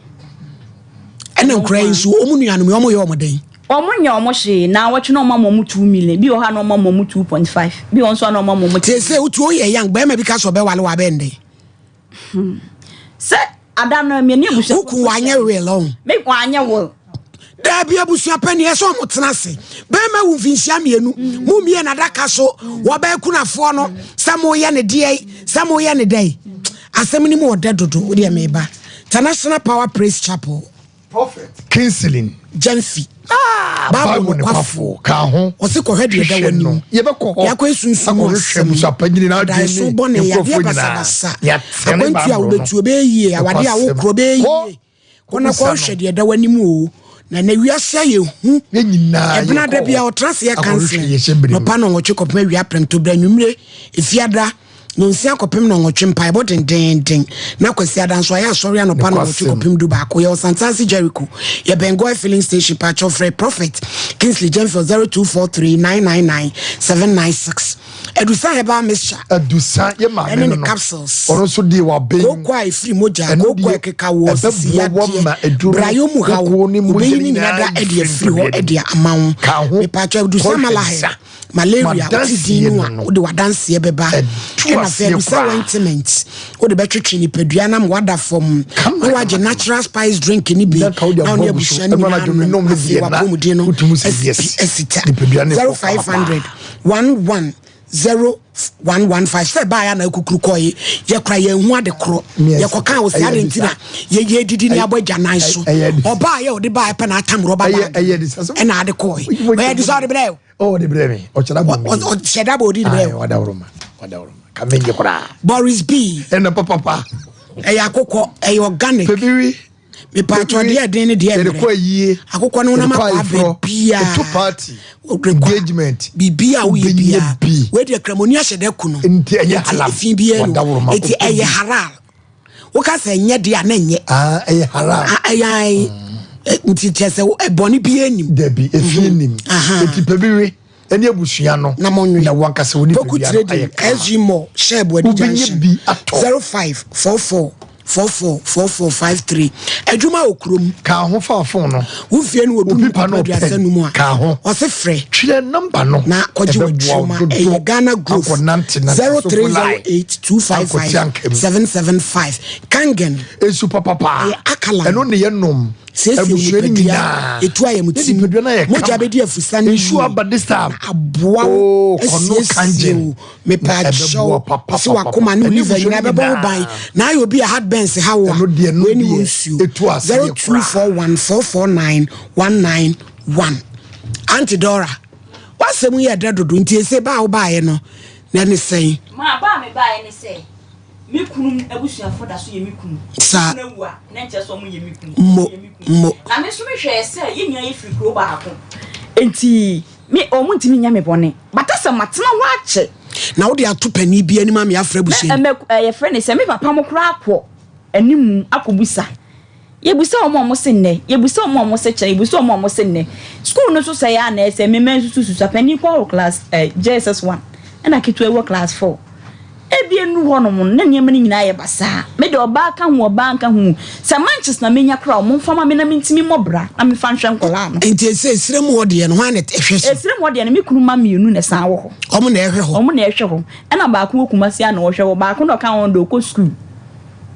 ene nkra nso omunua no me omo ye omo den omunya omo hye na watwe no mama mu 2 million bi o ha no mama mu 2.5 bi on so no mama mu te se utu o ye yang ba ma bi ka so be wale wa bende se adana me ne busa ku wanya we long me wanya wo da bia busa pani e so mo tena se ba ma wu finsia mienu mu mie na daka so wo ba kunafo no samo ye ne de samo ye ne dai asem ni mo odedodo wo de me ba International Power Praise Chapel Prophet Kinseling Jenfi Bible ne kwafo ka ho o se ko hwede da wani ye be ko ya ko sunsun mo hwehwe musa panyini na da so bone ya be basa ya akwantu a wobetu obe yie awade a wo kro be yie kona ko hwede da wani mu na wiase ye hu nyina ebna da bia o trans ya cancel papa no nwotwe kopema wi aprento bra nwumre efiada no nsia kopem no nwotwe mpa ebo den na kwasi adanso ya asori anopa no nwotwe kopem du ba ko ye Santansi Jericho ye Bengoy filling station patch of Prophet Kingsley Jenfield 0243999796 edusa heba mixture edusa ye ma ne no capsules oroso di wa ben ko kwa ifri moja ko kwa keka wo sisi ya brayo mu ha wo ni nada e de afri ho e de amawo me patch edusa malaria malaria dinu a wo de wadanse e beba na fe so ointment wo de betwetwe ni padua na wada from no waje natural spice drink ni bi na no ebushani na no me vie na esita 0500 110115 say baya na kukuru koyi ye kra ye hu ade kro ye koka wo sia de ntina ye didi ni abagya nan so oba ye odi ba pa na atam roba ba e na ade koyi we di so de breo de bremi o cheda bo o cheda bo di breo wada uruma kamenje kra Boris B ena papa akoko organic me patro dia den dia ko yie akoko no na ma bia two party engagement bibia we bia we de kramoni ahyede ku no enti eye halal fi bia no enti eye halal wo ka se nye dia na nye eye halal ayai enti tese eboni bia nim dabi efi nim enti pebiri eni abusua no na monwe na wankase woni bia SG Mo Shebo Edition 0544444453 adwuma okrom ka ho fa phone no wo fie no odu pa no asanu mu a ka ho o se frɛ twere number no na kwaje wotuma e Ghana group 0308255775 kangen esu papa akala eno ne yenom ebusuani nyina etu aye mutim moja bedi afusa ne esu abadista aboa kono kangen me pa show so wakoma no liver nyina bebo ban na ayo bi a hard benz ha wa weni wonsu 0241449191 auntie Dora wasemu ye dadodo ntie se ba wo ba ye no na ne sen ma ba me ba ye ne se mi kunum abusuafo da so ye mi kunum sa na wu a na nche so mo ye mi kunum mo na me so me hwe se ye nya ye free kro ba ako enti mi omuntimi nya me bone batasa matena waache na wo de atopani bia ni ma me afra busu ye friend se me papa mo kra akọ animu akobusa ye busa omo se nne ye busa omo se kire ye busa omo se nne school no so say ya na se me men susu pani kwa class JSS1 na kitu e class 4 ebie nu honom na niam ni nyina ye basa me de oba ka hu oba nka hu se Manchester na menya kra mo mfama me na mentimi mobra na me fa nhwe nkola no enti se sirem wode no ha na ehwe so sirem wode no me kunu ma mienu na san wo ho omo na ehwe ho na ba ko kumasi a na wo hwe wo ba ko no ka won do ko school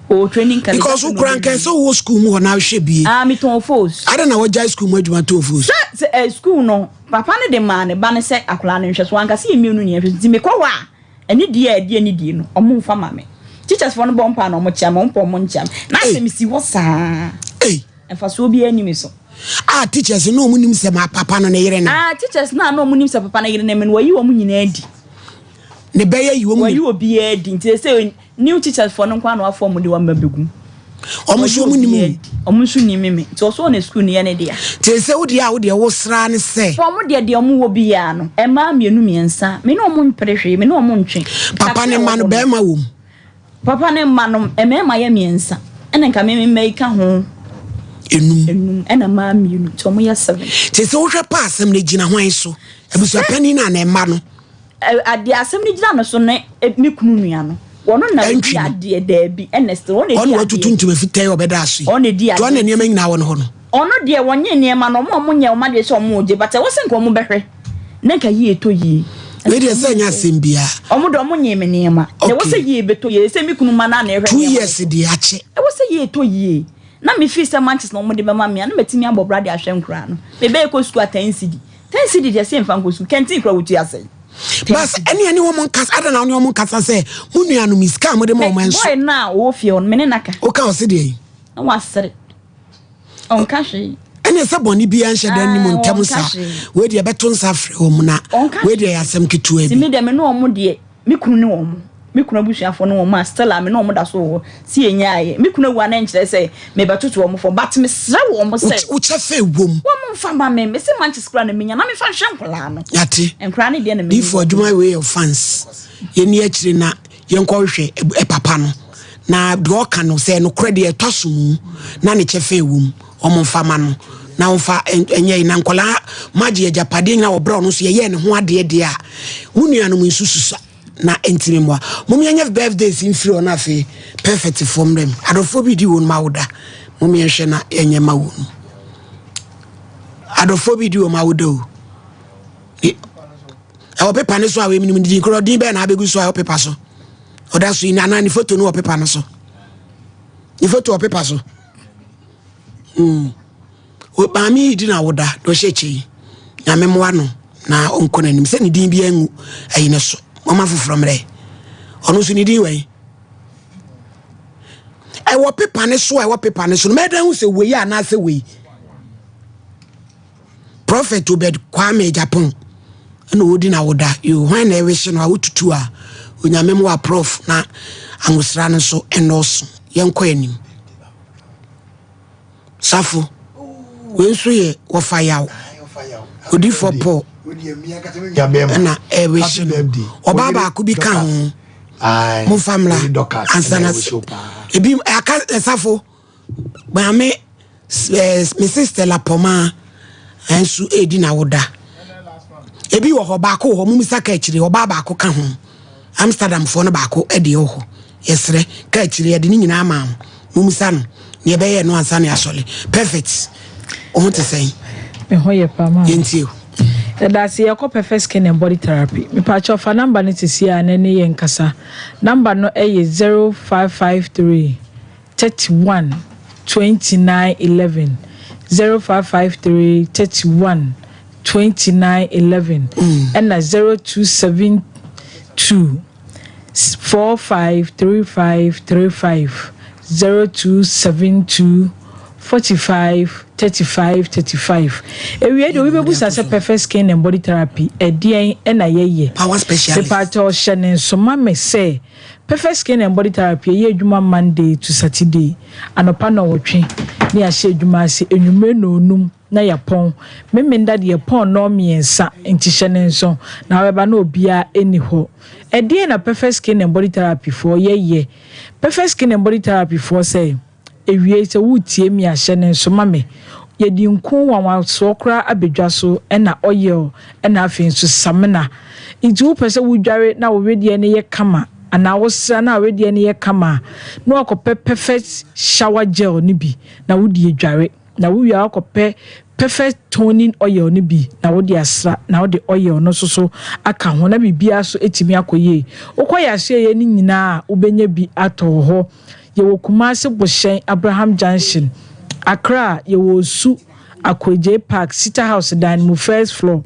o training kan because u kran kan so wo school mu na hwe bie me ton force ada na wo jai school mu adwuma ton force school no papa ne de ma ne ba ne se akola ne hwe so anka se mienu ne hwe ti me ko wa ani die no omo mfa ma me teachers for no bompa no mo chia mo mpo mo ncham na se mi si wo saa fa so bi animi so teachers no mu nim se ma papa no ne yere ne teachers na no mu nim se papa na yere ne me no yi wo mu nyina adi ne beye yi wo mu yi obi adi nti say new teachers for no kwa no afọ mu de wa mabegu omuso mu nim omuso ni meme nti oso na school ne ye ne dia te say wo dia wo sra ne se for mu de omu wo bi ya no e ma mienu miensa me no omu mprehwe me no omu ntwe papa ne ma no be ma wo papa ne ma no e me ma ye miensa ene nka me me ka ho enum ena ma mienu to omu ya 7 te say wo hwe pa asem ne gina hwan so ebusu pani na na ma no ade asem ne gina no so ne me kunu nua no wono na di ade da bi enest wono di ono tutuntum fitai obeda aso ono di ade to na niam nyina wono ho no ono de wonye niam no mo nya o ma de so mo je but wo se nko mo behwe na nka yi eto yi we de se nya sembia omo de omo nye me niam de wo se yi beto yi se mi kunu ma na na ehwe 2 years de ache wo se yi eto yi na me fi se Manchester no mo de be ma me na metimi abo brade ahwe nkura no me be ko school 10 cedi de se mfa nko school kenti kura wuti ase bas any woman cast ada na woman cast say munu anu miska mo de mo man so boy na wo fie on me ne naka o ka o se de na wasere on kashi ene se boni bi an hye dan ni mo ntam sa we de beto nsa frɛ o mu na we de yasem ketua bi me de me no omo de me kunu ne omo me kunu abusuafo no omo stella me no omo da so si enyaaye me kunu wa na nkyere se me betoto omo fo but me sra wo omo se wo chefe wom wo mo fa ma me se Manchester na menya na me fa hwe nkola no yate enkra ne de na me before aduma way of fans ye ni akire na ye nkɔ hwe e papa no na de o ka no se no kredi e tosum na ne chefe wom omo fa ma no na onfa enye na nkola maji e japade na obra no so ye ne ho ade de a wonu mu nsususa na entimi mo mum yenye birthdays in free na fe perfect from them adofo bi di won mawuda mum yenhwe na yenye mawunu adofo bi di won mawuda o e o pepa ne so a we minim di kro din be na abegu so a pepa so oda so ina na ni photo no o pepa no so ni photo o pepa so o pa mi di na woda do shechi na memwa no na onko nanim se ni din bi anu ayi ne so mama fufuro mre ono so ni din we I wo pepa ne so me dan hu se we ya na se we Prophet Obed Kwame Japan na odi na woda you when na we she no awututu a onyamem wa prof na angusra ne so enoso yenko anim safo we so ye wo fa yawo odi for Paul na we she oba ba ku bi kan ho mo famla ansana ebi aka safo ba me sister la poma ensu edi na woda ebi wo ho ba ko ho mumisa ka akire oba ba ko ka ho Amsterdam fo no ba ko edi ho yesre ka akire edi ni nyina ma mumisa no ne be ye no ansa ne asole perfect o ho te sei me ho ye pa ma yentio that's your perfect skin and body therapy me pa cho fa number ne tisi a ne ye nkasa number no e 0553 31 29 11 0553 31 29 11 and 0272 453535 0272 45 35 35 ewie do we be busa say perfect skin and body therapy edien na yeye power specialist the part of shenen so mama say perfect skin and body therapy ye adwuma Monday to Saturday anopa na wotwe ne ahye adwuma ase enwumre no onum na yapon memenda de yapon no miensa enti shenen so na weba na obia eni ho edien na perfect skin and body therapy for yeye perfect skin and body therapy for say ewie se wutie mi ahye ne so mame yedi nku wanwa so kra abedwa so na oil na afin so samena iti wo pese wudware na wo wedie ne ye kama ana wo sra na wedie ne ye kama no akopɛ perfect shower gel ni bi na wodie dware na wo wi akopɛ perfect toning oil ni bi na wodie asra na wode oil no so aka ho na bibia so etimi akoye wokoya so ye ni nyina wobenya bi ato ho ye wo Kumasi Boshen Abraham Junction Accra ye wo su Akweje Park Sita House dan mu first floor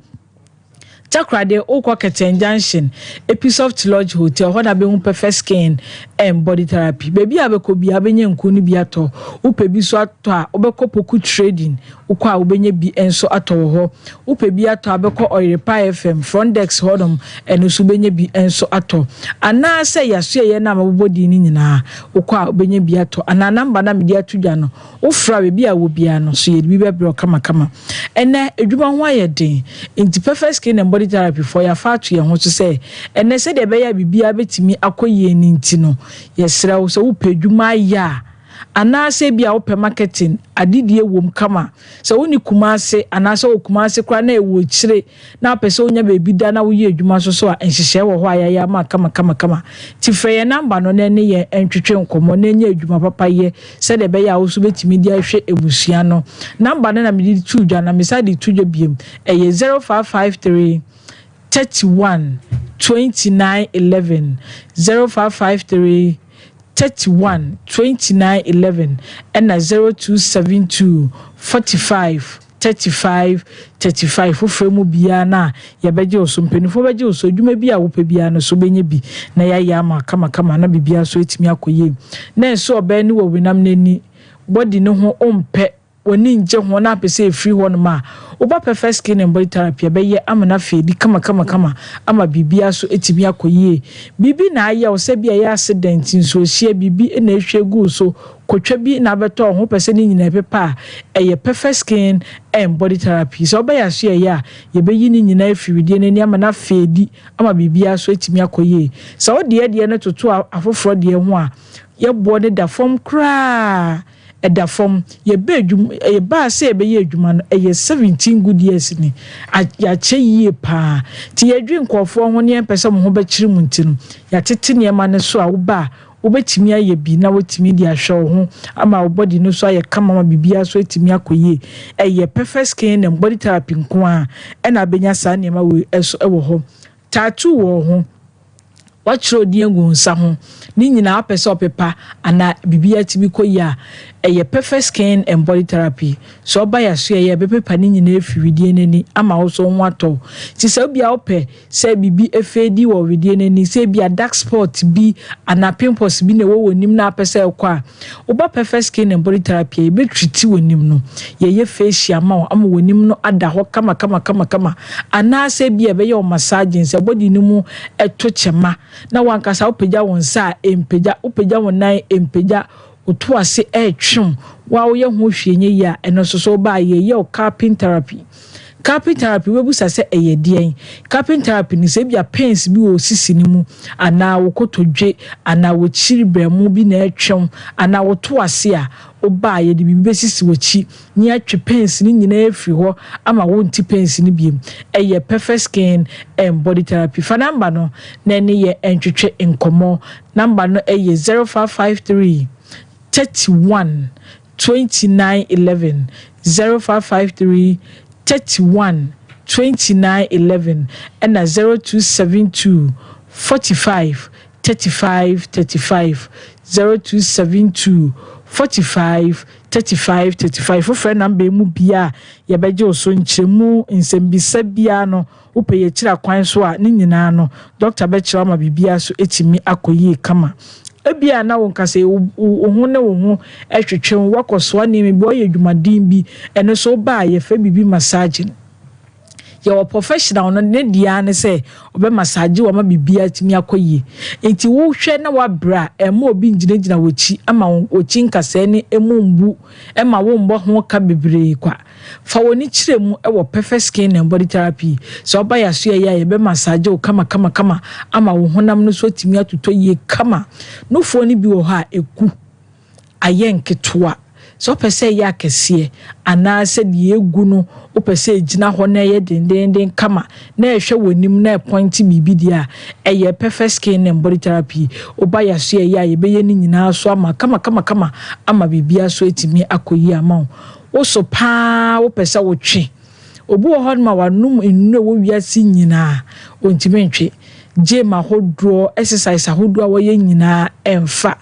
Takrade Okwa Keten Junction, Episoft Lodge Hotel, when I be perfect skin and body therapy. Baby abeko bi abenye nkuni bi ato. Upe bi so ato a obeko poku trading. Ukwa ubenye bi enso ato ho. Upe bi ato abeko Oirepa FM Frontex hodom eno subenye bi enso ato. Ana se yasue ye na mabodi ni nyina. Ukwa ubenye bi ato. Ana namba na media tudwa no. Ufra bebi a wo bia no so ye bi bebro kama kama. Ene edwuma ho ayedin. Inti perfect skin and body therapy for ya fatu ye ho to say. Ene se de be ya bibia betimi akoye ni nti no. Yesra wo so wo pedwuma ya. Anase bia wo pe marketing adidie wom kama so woni kumase anase wo kumase kra na ewo chire na pese onya bebi da na wo ye adwuma so a enhyehyɛ wo ho ayaya ma kama ti frɛ ye number no na ne ye entwetwe nkomo na nya adwuma papa ye se de be ya wo so betimi di ahwɛ ebusua no number na me di tudwa na me sa di tudwa biem eye 0553 31 29 11 0553 31 29 11 and 0272 45 35 35 fofre mu bia na ya beje osompenifo beje oso dwuma bia wo pe bia no so benye bi na ya ma kama na bibia so etimi akoye na enso oba ni wo winam nani body no ho ompe woni nje ho na pese free ho no ma oba perfect skin and body therapy be ye amana fedi kama ama bibia so etimi akoye bibi na aya o se bia ya accident nso hie bibi na ehwe gu so kotwa bi na beto ho pese ni nyina pepa eye perfect skin and body therapy so oba ya so ya ye be yi ni nyina afiri ni amana fedi ama bibia so etimi akoye so de na toto afoforo de ho a ye bo ne da form kra eda form ye be adwum ye ba se be ye adwuma no ye 17 good years ni ya che yie pa ti ye dwi nkofo ho ne pese mo ho ba kiri mu ntino ya tete ne ma ne so a wo ba wo betimi aye bi na wotimi di ahwe ho ama wo body no so aye kama ma bibia so etimi akoye ye perfect skin and body therapy nko a na benya sa ne ma we eso wo ho tattoo wo ho wachiro die ngu nsa ho ni nyina apese opepa ana bibia tibi koya eye perfect skin and body therapy so oba ya so eye bepepa ni nyina efidie nani ama wo so nwato ti se bia ope se bibi efedi wo widie nani se bia dark spot bi ana pimples bi na wo wonim na apese ekwa oba perfect skin and body therapy e be treat wonim no ye facial ama wonim no ada ho kama ana se bia be ye o massage se body ni mu eto chema na wankasa upegya wonsa empegya upegya wonan empegya oto ase etwem wa wo ye ho hwenye ya eno so ba ye o carping therapy we busa se eye den carping therapy ni se bia pains bi wo sisi ni mu ana wo kotodwe ana wo chiribremu bi na etwem ana wo to ase a oba ye de bibi sisi wochi ni atwe pains ni nyina efri ho ama wo nti pains ni biem eye perfect skin and body therapy fa number no na ne ye entwetwe nkomo number no eye 0553 31 29 11 0553 31 29 11 and 0272 45 35 35 0272 45 35 for friend number mu bia ye beje oso nkyeremu nsembisa bia no upe ye kira kwan so a ni nyina no doctor be kira ma bibia so etimi akoyi kama ebia na wonkase wo ne wo ehwetwen wakoso ani me bi oye dwumadin bi eno so ba ye fa bibi massage your professional no ne dia ne say obe massage wo ma bibia timi akoyi enti wo hwe na wa bra ema obi ngina wochi ama wochi nkasa ne emumbu ema wo mbo ho ka bebre kwa fa woni kiremu e wo perfect skin and body therapy so oba ya so ya ye be massage wo kama ama wo honam no so timi atoto ye kama no fo ni bi wo ha eku ayenketoa so pese ya kese ana se de egu no o pese gina ho na ye dendenden kama na ehwe wonim na point bibi dia eye perfect skin and body therapy oba ya so ya ye be ye ni nyina so ama kama ama bibia so etimi akoyi ama wo so pa wo pese wo twe obu ho ma wanum enu wo wiase nyina ontimi ntwe je ma hodro exercise hodro wo ye nyina emfa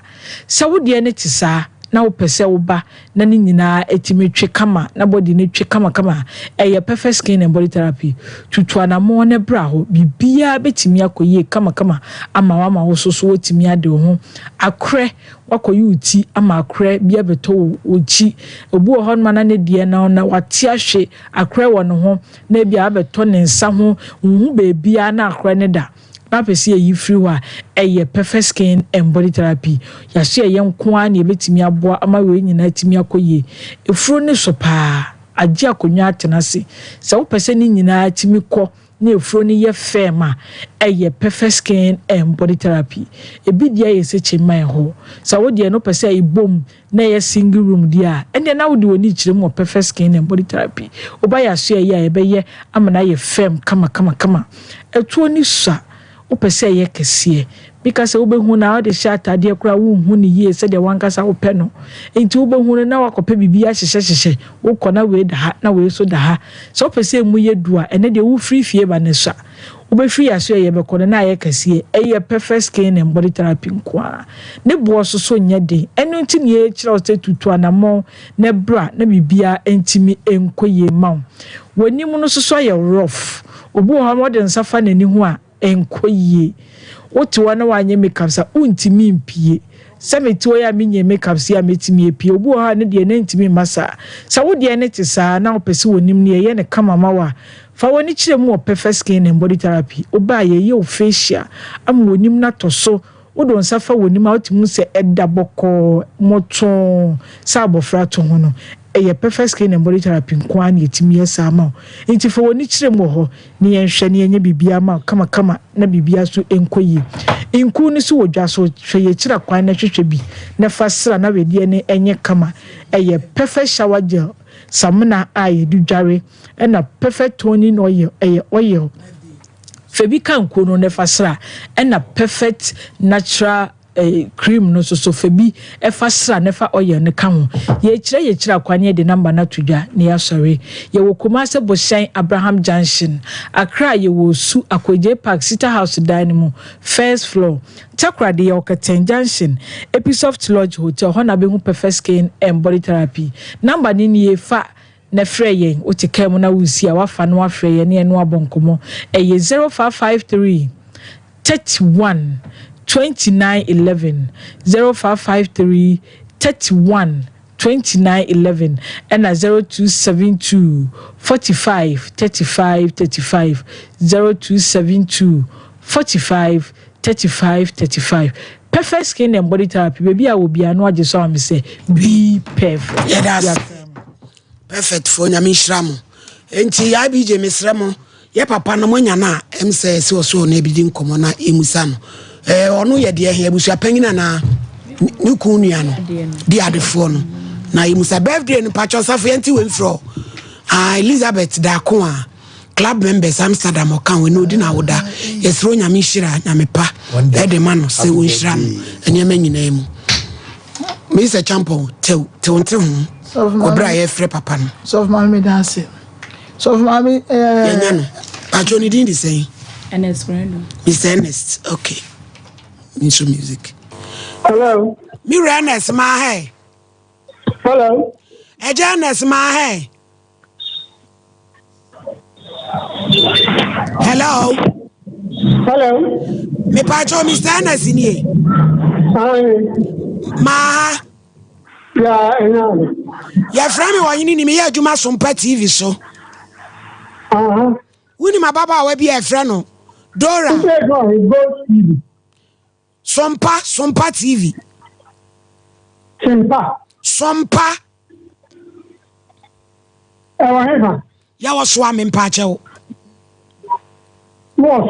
sa wo de ne tisa na wo pese wo ba na ni nyina etimi twe kama na body ne twe kama eye perfect skin and body therapy tutu anamo ne bra ho bibia betimi akoye kama ama wa ma wo so wotimi ade ho akre wakoyi uti ama akre bia beto ochi obu ho no na ne die na wate ahwe akre wo no ho na bia beto ne nsa ho hu bebia na akre ne da Papa see you free wa perfect skin and body therapy. Ya see ye nko a na ebetimi aboa ama we nyina timi akoye. Efuro ne so pa agi akonwa atenase. Se wo pese ni nyina timi kɔ na efuro ne ye fema perfect skin and body therapy. Ebi dia ye se chema ho. Sa wo dia no pese ibom na ye single room dia. Ende na wo de woni kyerem wo perfect skin and body therapy. Oba ya so ye ebeye ama na ye fem kama. Etuo ni sa upese ye kese because obehu na de shata de kura wo hu ni ye se de wankasa wo pe no enti obehu na wakope bibia hyehye wo kona we da ha na we so da ha so upese mu ye dua ene de wo free fie ba ne so obefri aso ye be kona na ye kese perfect skin and body therapy nkoa ne bo so nya de eno nti ne ye kira o se tutu anamo ne bra na bibia entimi enkoye maw woni mu no so ye rough obu ha modern safa nani ho a enkoye wotiwa na wanye makeup sa untimi mpie semeti ya minye makeup si ametimi epie obu ha ne de ne ntimi masa sa wo de ne te sa na opese wonim ne ye ne kama mawa fa woni kire mu perfect skin and body therapy oba ye facial am wonim na toso wodo nsafa wonim a wotimu se edda boko moton sa abofra to ho no perfect skin and body therapy nko an yetimi yesa ma nti fa woni kire mu ho ne yenhwe ne yenye bibia ma kama na bibia so enkoyi nku ni so wodwa so hwe ye kira kwan na hwehwe bi na fasra na wedie ne enye kama perfect shower gel samna aye dudware na perfect toning oil oil febi kanko no ne fasra na perfect natural cream no so febi fasra ne fa oil ne ka ho ye kira kwan ye de number na tudwa ne ya sori ye wo Kumase Boshan Abraham Junction Accra ye wo su Akwaje Park City House dining first floor Takra de Yokaten Junction Episoft Lodge Hotel hona be hu perfect skin and body therapy number ni ye fa na freye otika mu na wusi a wafa no afreye ne eno abonkomo 0553 31 2911 0553 31 2911 and 0272 45 35 35 0272 45 35 35 perfect skin and body therapy baby I will be anu age so am say be perfect yeah that's perfect for nyame shramo enti ya bi je mesramo ye papa no monya na em say so na ebidi nkomo na emusa no onu ye de he abusu apanyina na nuku nua no di adefo no na emusa birthday no pacho safo enti we fro Elizabeth da ko a club members Amsterdam o kan we no di na woda yesro nyame hira nyame pa e de man no se won hira no enya manyina mu Mr. Champo te ho obra ye frɛ papa no so mama dance so mama yenya no pacho ni din di say Ernest friend Mr. Ernest okay Mr. Music hello mi Ernest ma hey hello Ernest ma hey hello me pacho Mr. Ernest ni hi ma yeah enough ya frame wanyini ni me ya adwuma Sompa TV so wuni ma baba wa bi e frɛ no Dora Sompa TV Sompa ya wo so ame mpa che wo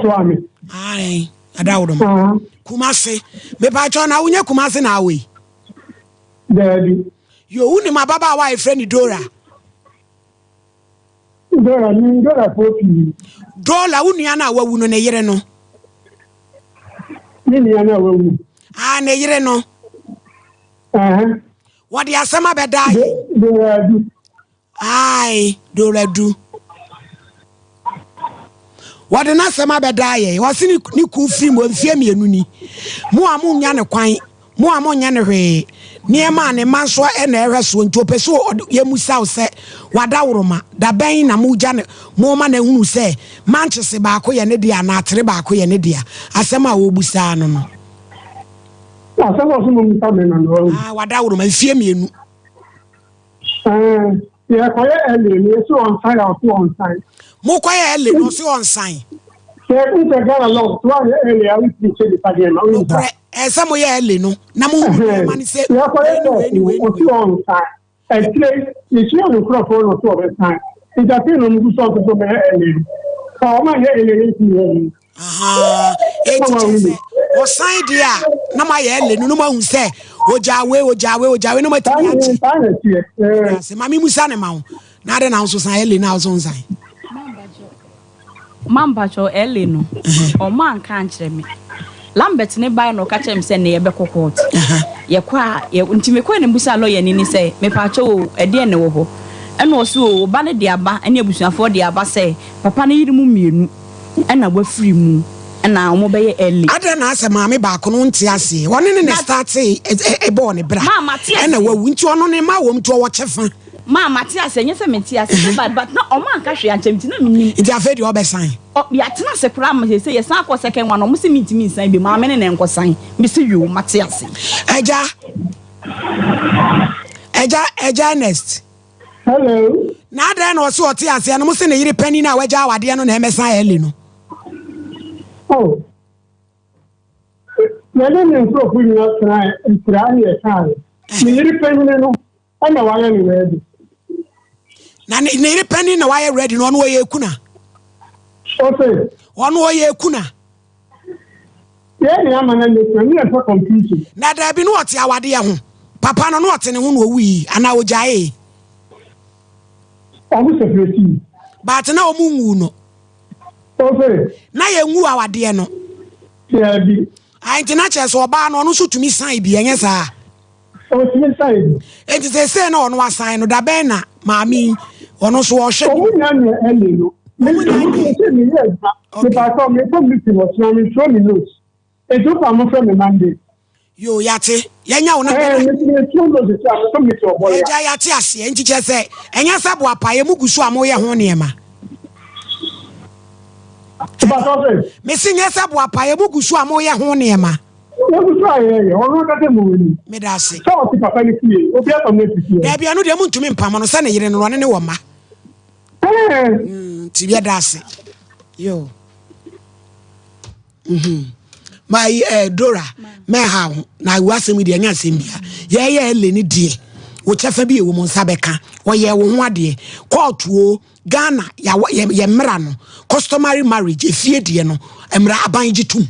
so ame ai adawdo Kumase me pa cho na wunya Kumase na awe daddy yo wuni ma baba wa e frɛ ni Dora Dora wunu ya na wawu no ne yere no ni ya na wawu ne yere no what the asema be die Dora du what the na asema be die was ni ku free mo mfie mienu ni mo amu nya ne kwan mo amonya ne hwe niema ne manso e na ehwe so nti opeso ye musa se wada woroma da ben na muja ne mo ma na hunu se manchese ba ko ye ne dia na atere ba ko ye ne dia asema a wo busa no no asema so mo musa me na no wada woroma fie mienu ya ko ye ele ni so on side or so on side mo ko ye ele no so on side se ku te gala lo to ye ele ya wi se de pa de na o ba esa mo ye ele no na mo ma ni se ya ko ye o so on side e tre ni si on kro fo no so on side ita pe no mu so to me ele o ma ye ele ni ti ye aha e ti se o side dia na ma ye ele no ma hu se ojawe no ma ti ya se mami musa ne ma hu na de na so san ele na so san Mambacho ele no o man kan kire me Lambert ne bai no ka kire me se ne ye be kokot ye kwa ye ntime kwa ne busa lawyer ni se me pa cho e de ne wo ho e no so o ba ne de aba ene abusuafo de aba se papa ne yiri mu mienu e na wa free mu e na o mo be ye ele ada na ase maame ba ko no nti ase woni ne start e bo ne bra e na wa wu nti ono ne ma wo mto wo chefa Mama Tias, and yes, I mean Tias, but not on my country and Temptina. It's a very obvious sign. Oh, Yatina Secram, they say, yes, I was second one, almost mean to me, say, be my man and uncle sign, Mr. You, Matthias. Eja nest. Hello. Now then, was what Tias, and almost in a penny now, Eja, I didn't know MSI Elino. Oh. My name is Prophetess tonight, and trying a time. Me penny. I'm not ready. Na ne penny na why ready no no ye kuna. Okay. One way kuna. Yeah, I'm an me for confusion. Na da bi no ote awade ho. Papa no ote ne ho no wi ana ojae. Omu separate. But na omu nwu no. Okay. Na ye nwu awade no. Yeah bi. Ai ntina che so oba no so tumi san bi enye saa. It is a say no on was sign da bena mami ono so o hwe yo yate yenya wona eja yate ase enti che se enya sabo apaye mugusu amoye ho ne ma mesi nya sabo apaye mugusu amoye ho ne ma me da se so ti papa ni fie obi atom na fie da bia no de muntumi mpam no se ne yire no ne wo ma ti bia da se yo my Dora me ha na wasem de anya asem bia ye ele ni die wo chefa bi e wo monsa beka wo ye wo ho ade court o Ghana ye mra no customary marriage efie die no emra abanji tum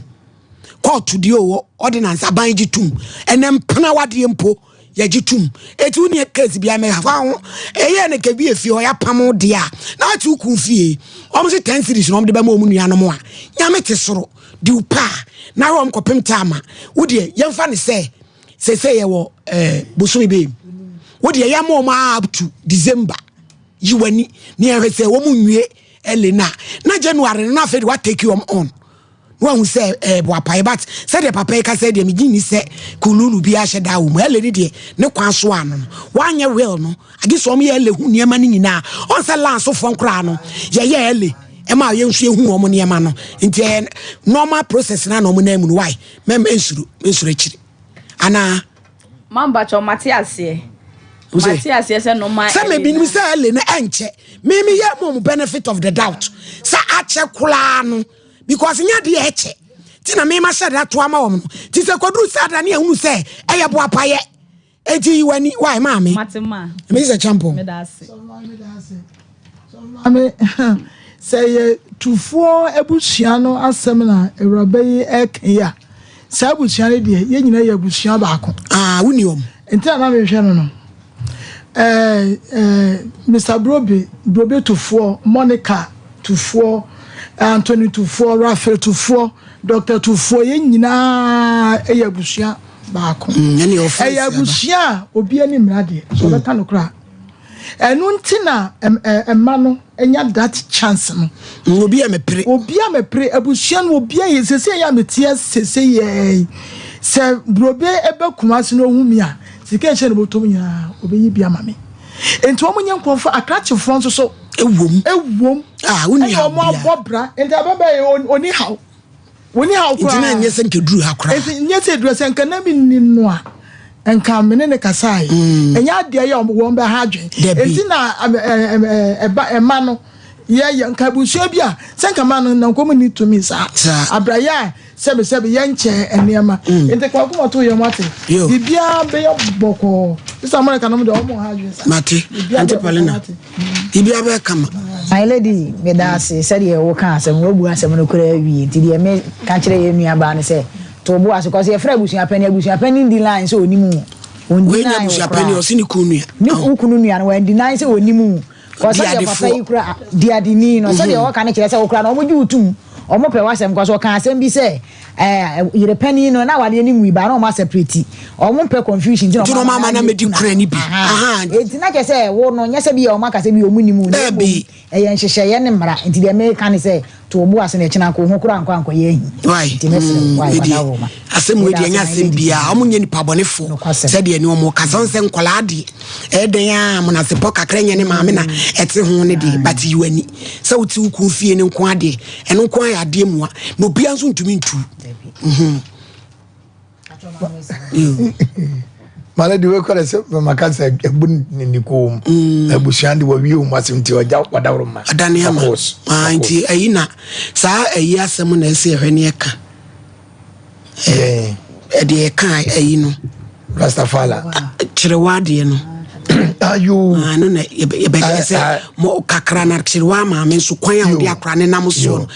court di o ordinance abanji tum enem pena wade mpo ye gitum etu ne case bia me fa ho eye ne ka bi efie o ya pam de a na atu ku fie o mo se 10 series no mo de ba mo nua no mo a nyame te soro di upa na rom kopem tama wo de yemfa ne se ye wo bosomi be wo de ya mo ma up to December yiwani ne ya se wo mu nwie elena na January na fe de what take you on one say boapai but said the papa ka said the migini say kululu bi a sheda wo ele ni de ne kwan so ano one year will no agi so me ele hu niema ni nyina on say lan so fon kra no ye ele e ma ye nsu ehu omo niema no nti normal process na no mo na mu no why mem ensuru ekiri ana mamba cho Matthias say no ma say me bi ni say ele na enche me ye mo benefit of the doubt say ache kula no because nya de eche ti na me ma said that to ama wo no ti se kodru sada na ehunu se eye bo apaye enti yiwani why mami matema me is a champion me da se ame say tufo ebusua no asem na ewrabe yi ekya say abusua ne de ye nyina ye abusua ba ko wuniom enti na me hwe no Mr. Brobe tufo Monica tufo Anthony tufo Raphael tufo Dr. tufo ye nyina eyabusua ba ko eyabusua obi ani mrade so beta no kra enu ntina emma no enya that chance no obi a mepre abusua no obi a sese ya metie sese ye se brobe ebe kumasi no hu mi a sika ehye no botom nya obeyi bia mame enti omo nye nkonfo akrachefo nso so ewom woni ha omo abobra enti ababa oni haw kura enti na nye se nkeduru ha kura enti nye se duru se nka na bi ninu a enka mene ne kasai enya ade ya wo mbe ha adwen enti na ema no ye nka busuo bia se nka ma no na nkomu ni to me sa abraya sebe yenche eniema enti kwa kuma to ye mate bibia be yo boko isa mo ka no de omo ha adwen sa mate ante palena bibia be kama my lady me da se said ye wo kan asem wo bu asem no kura wi enti de me kan kire ye nua ba ne se to bu aso cause ye fra busuan pani di line so onimu we nya busuan pani o sini kunu ya ni kunu nua no we di line se onimu cause ye papa yi kura dia di ni no se de wo kan kire se wo kura no mo ju utum omo pe wasem cause wo kan asem bi se yere pani no na wade ni ngui ba na o ma separate omo pe confusion ti no mama na medi kura ni bi enti na ke se wo no nya se bi o ma ka se bi o munimu na bi yen hyehyɛ ye ne mra enti de me kan se to obu ase na kyina ko ho kura nkwa ye hin enti me se why na asem we de nya asem bia omo nya nipa bonefo se de ni omo ka sonse nkola ade den a mo na se po kakra nya ne maame na ete ho ne de but you ani se wuti ku fie ne nko ade eno nko ya ade mu a no bia nso ntumi ntu Malady we call us Makansa ebun ni ko abusuande wo wi o masimti oja wadawro ma adane ama anti ayina saa ayi asem na ese hwe ne ka de ka ayi no Rastafala chirewade no ayo no na ye be se mo kakra na chirewa ma me so kwan a de akra ne nam so no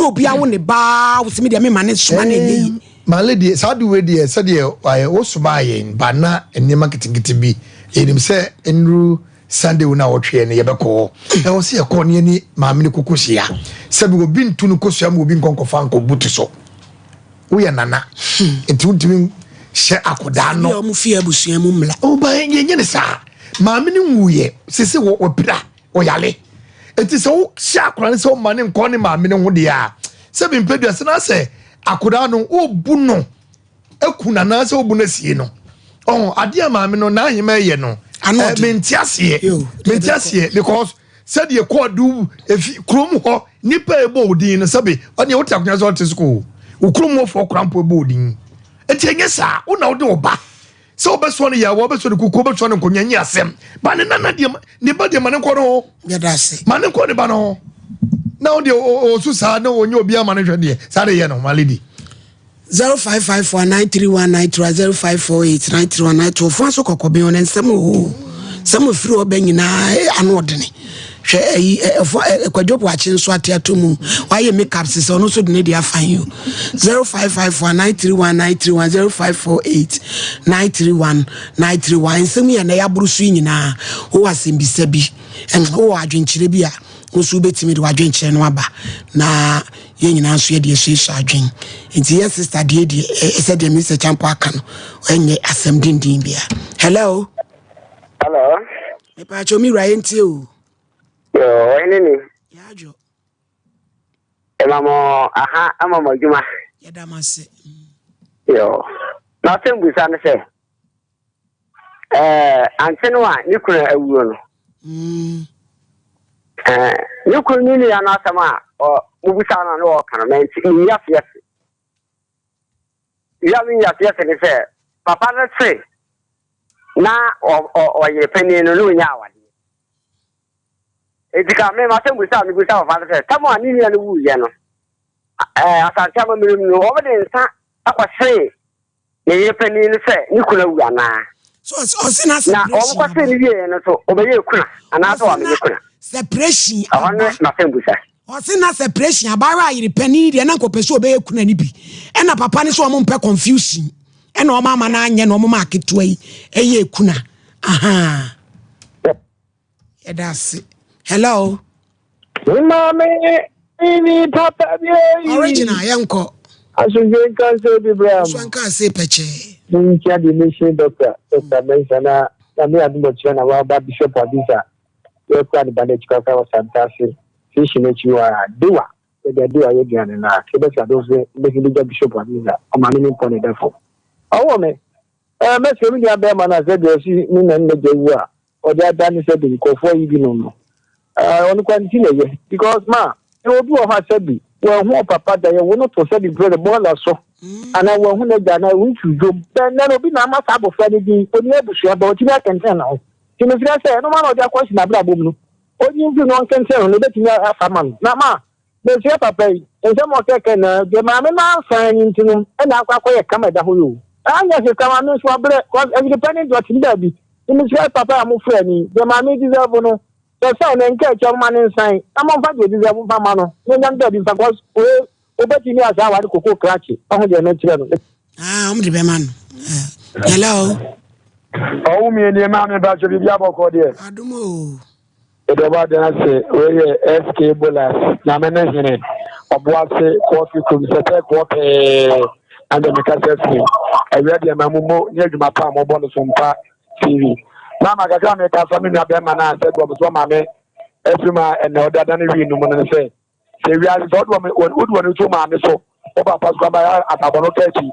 obi a wo ne ba wo se me de me ma ne suma na eyi Malady sadu we de said ye wo suma ye ba na enema kitikiti bi enim se enru Sunday una otwe ne ye beko e wo se ye ko ne ni ma me ne kokosia se bi obi ntu no kosua ma obi nkonkofa nko butu so wo ye nana etu ntimi she akoda no yo mu fie abusua mu mla o ba ye ne sa ma me ne nwuye sese wo opira o yale enti se wo she akora ne se o ma ne nko ne ma me ne ho de a se bi mpedua se na se akoda no obu no ekuna na se obu na sie no ade amaame no na ahema ye no mentiasie because said ye call do if krom ho nipa ebo odin no sabe oni wo takunya so school ukrom mo for krampo ebo odin etenye sa wo na wo de oba so obeso no ya wo obeso de kuku obeso no konyanyi asem ba ne nana de ne ba de mane ko no yadase mane ko ne ba no na o de o su sa na onye obi ama ne hwede sa de ye no Malady 0554931930 0548931912 fanso kokobe on ensem o sem firi obanyina anu odene hwe ayi kwadwopo achi nso atiatomu waye makeup sise ono so de ne dia fan you 0554931930 0548931931 ensem ye na ya burusu nyina o wasembisa bi o adwenkyire bi a osu betimi de wadwenkyire no aba na ye nyina nso ye de hyehyɛ adwen enti ye sister de ese de Mr. Champo aka no enye asem dindin bia hello me pa cho mi raenti o yo eneni yajo mamo aha amamo juma yadamase yo na tembu sa ne se anteno a nikura awuo no nikura ni ya na asama mubusa na no kana menti ya fiase ne se papa na se na o ye peni no no nya awade edika me ma tembu sa mi busa papa na se tamo ani ni no wu ye no asante ma mirim no o de nsa akwase ye peni no se nikura wu ana so osina se na o kwase ni ye no so obeye kuna ana so ame kuna separation ahone na tembu sa osina separation abara yiri peni de na nkopese obeye kuna ni bi ena papa ni so o mo mpe confusion ena o mama na anye na o mama aketo yi eye kuna aha edase hello mama ni papa bi original yanko asunje kan se bi bram so kan se peche ntia di mission doctor mention na me adu chana wa ba bishop adisa yo kwa ni bandage kwa kwa santasi fishi ne chiwa diwa ye diwa ye diane na kebe sa doze be bishop adisa o ma ni pone defo Oh, me. Make sure you have them and I said, you see, no, and the way. Or that done said, go for you, no. On continue, because ma, you will do a hard said, well, more papa, that you will not possess the bread of ball or so. And I will win it, and I win to go. Then there will be no matter of Friday, but you have to share about you can tell now. Timothy said, no matter what question about Boom. Only you no can tell, no better have a man. Now, ma, the share papa, and some more taken, the mamma now signing to them, and I'll come at the whole. And yes, you come on, so because independent what you be. Timothy papa, I'm afraid, the mammy deserve no. The sign and catch your man and sign. I'm on value deserve one man. No young daddy, because obey me as I want to cook cratchy. I'm the children. I'm the man. Hello. Oh, me and the man about your Bible code here. I don't know. The about the answer, where SK Bolas, Naman, Obuase, coffee, set coffee, and the Mecassi. I read the Mamumo near my palm or bonus from Park TV. Mama, I can't make a family of them and I said, what was one mammy, Esma, and the other than we know and say. Say, we are the third woman, would want to two mammy so, about Pascal at Abono 30.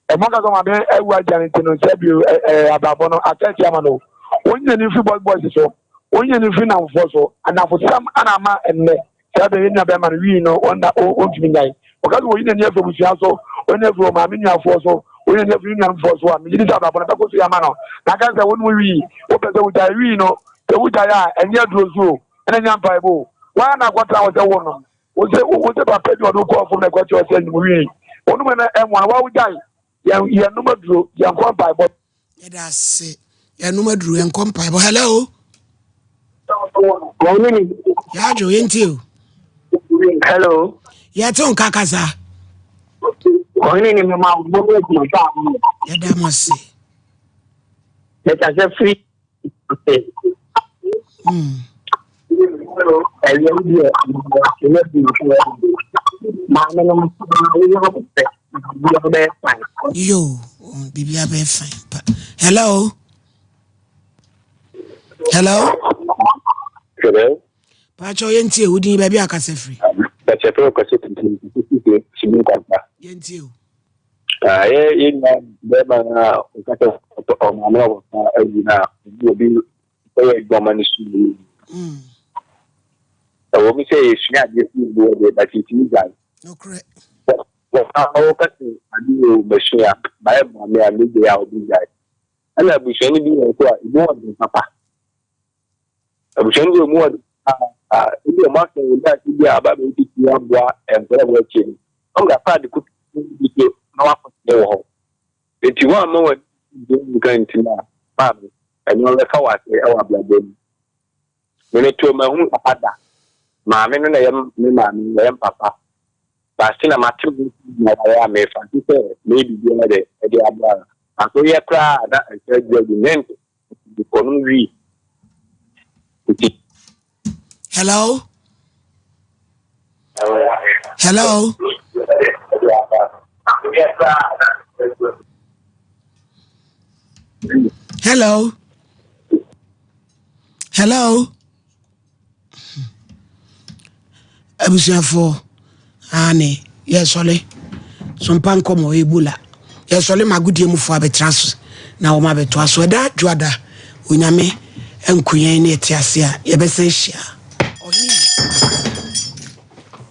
And one of them, I was going to say you about Bono at 30 Amano. When you new football boys so, when you new final for so, and now for some Anama and me, Saturday in November, we know on that old midnight. Because we didn't hear from Siaso, whenever my minion for so. We never union for one. We didn't have a Bonaco Yamano. Like I said, when we open the Utarino, the Utaya, and yet Rosu, and then Bible. Why not what I was a woman? Was it a pedal who call from the question saying, we one woman and one, why would die? Your number drew, young company, but that's it. Your number drew and company. Hello. Yajo, ain't you? Hello. Yaton Kakasa. Yadamasi. Let us have free. Yo, Bibia be fine. Hello. Hello. Hello. Pacho yenti udi baby akase free. That's a pro cassette. Yenti. In Bema, on my love, will be a woman. I will say it's not just but it is that. No, correct. Well, I do machine by my I need the out do that. And I wish any be more than Papa. I wish any more. In the market, with that, you are about to be and whatever change. I'm going to find the cook. No, if you want more, you're going to know, Mammy, and you'll let how I say, oh, I'm going. When it to my own father, Mammy, and I am Mammy, I am Papa. But still, I'm at 2 I am a fancy, maybe the other day, at the Abra. And so you cry that I said, you're the name the Conuri. Hello? Hello? Hello? Hello? Abusiafo ani yesole Sompa Nkomo ebula yesole magudie mufo abetras na wo mabeto aso da dwada onyame enkuyen ne etiase a yebese hia ohini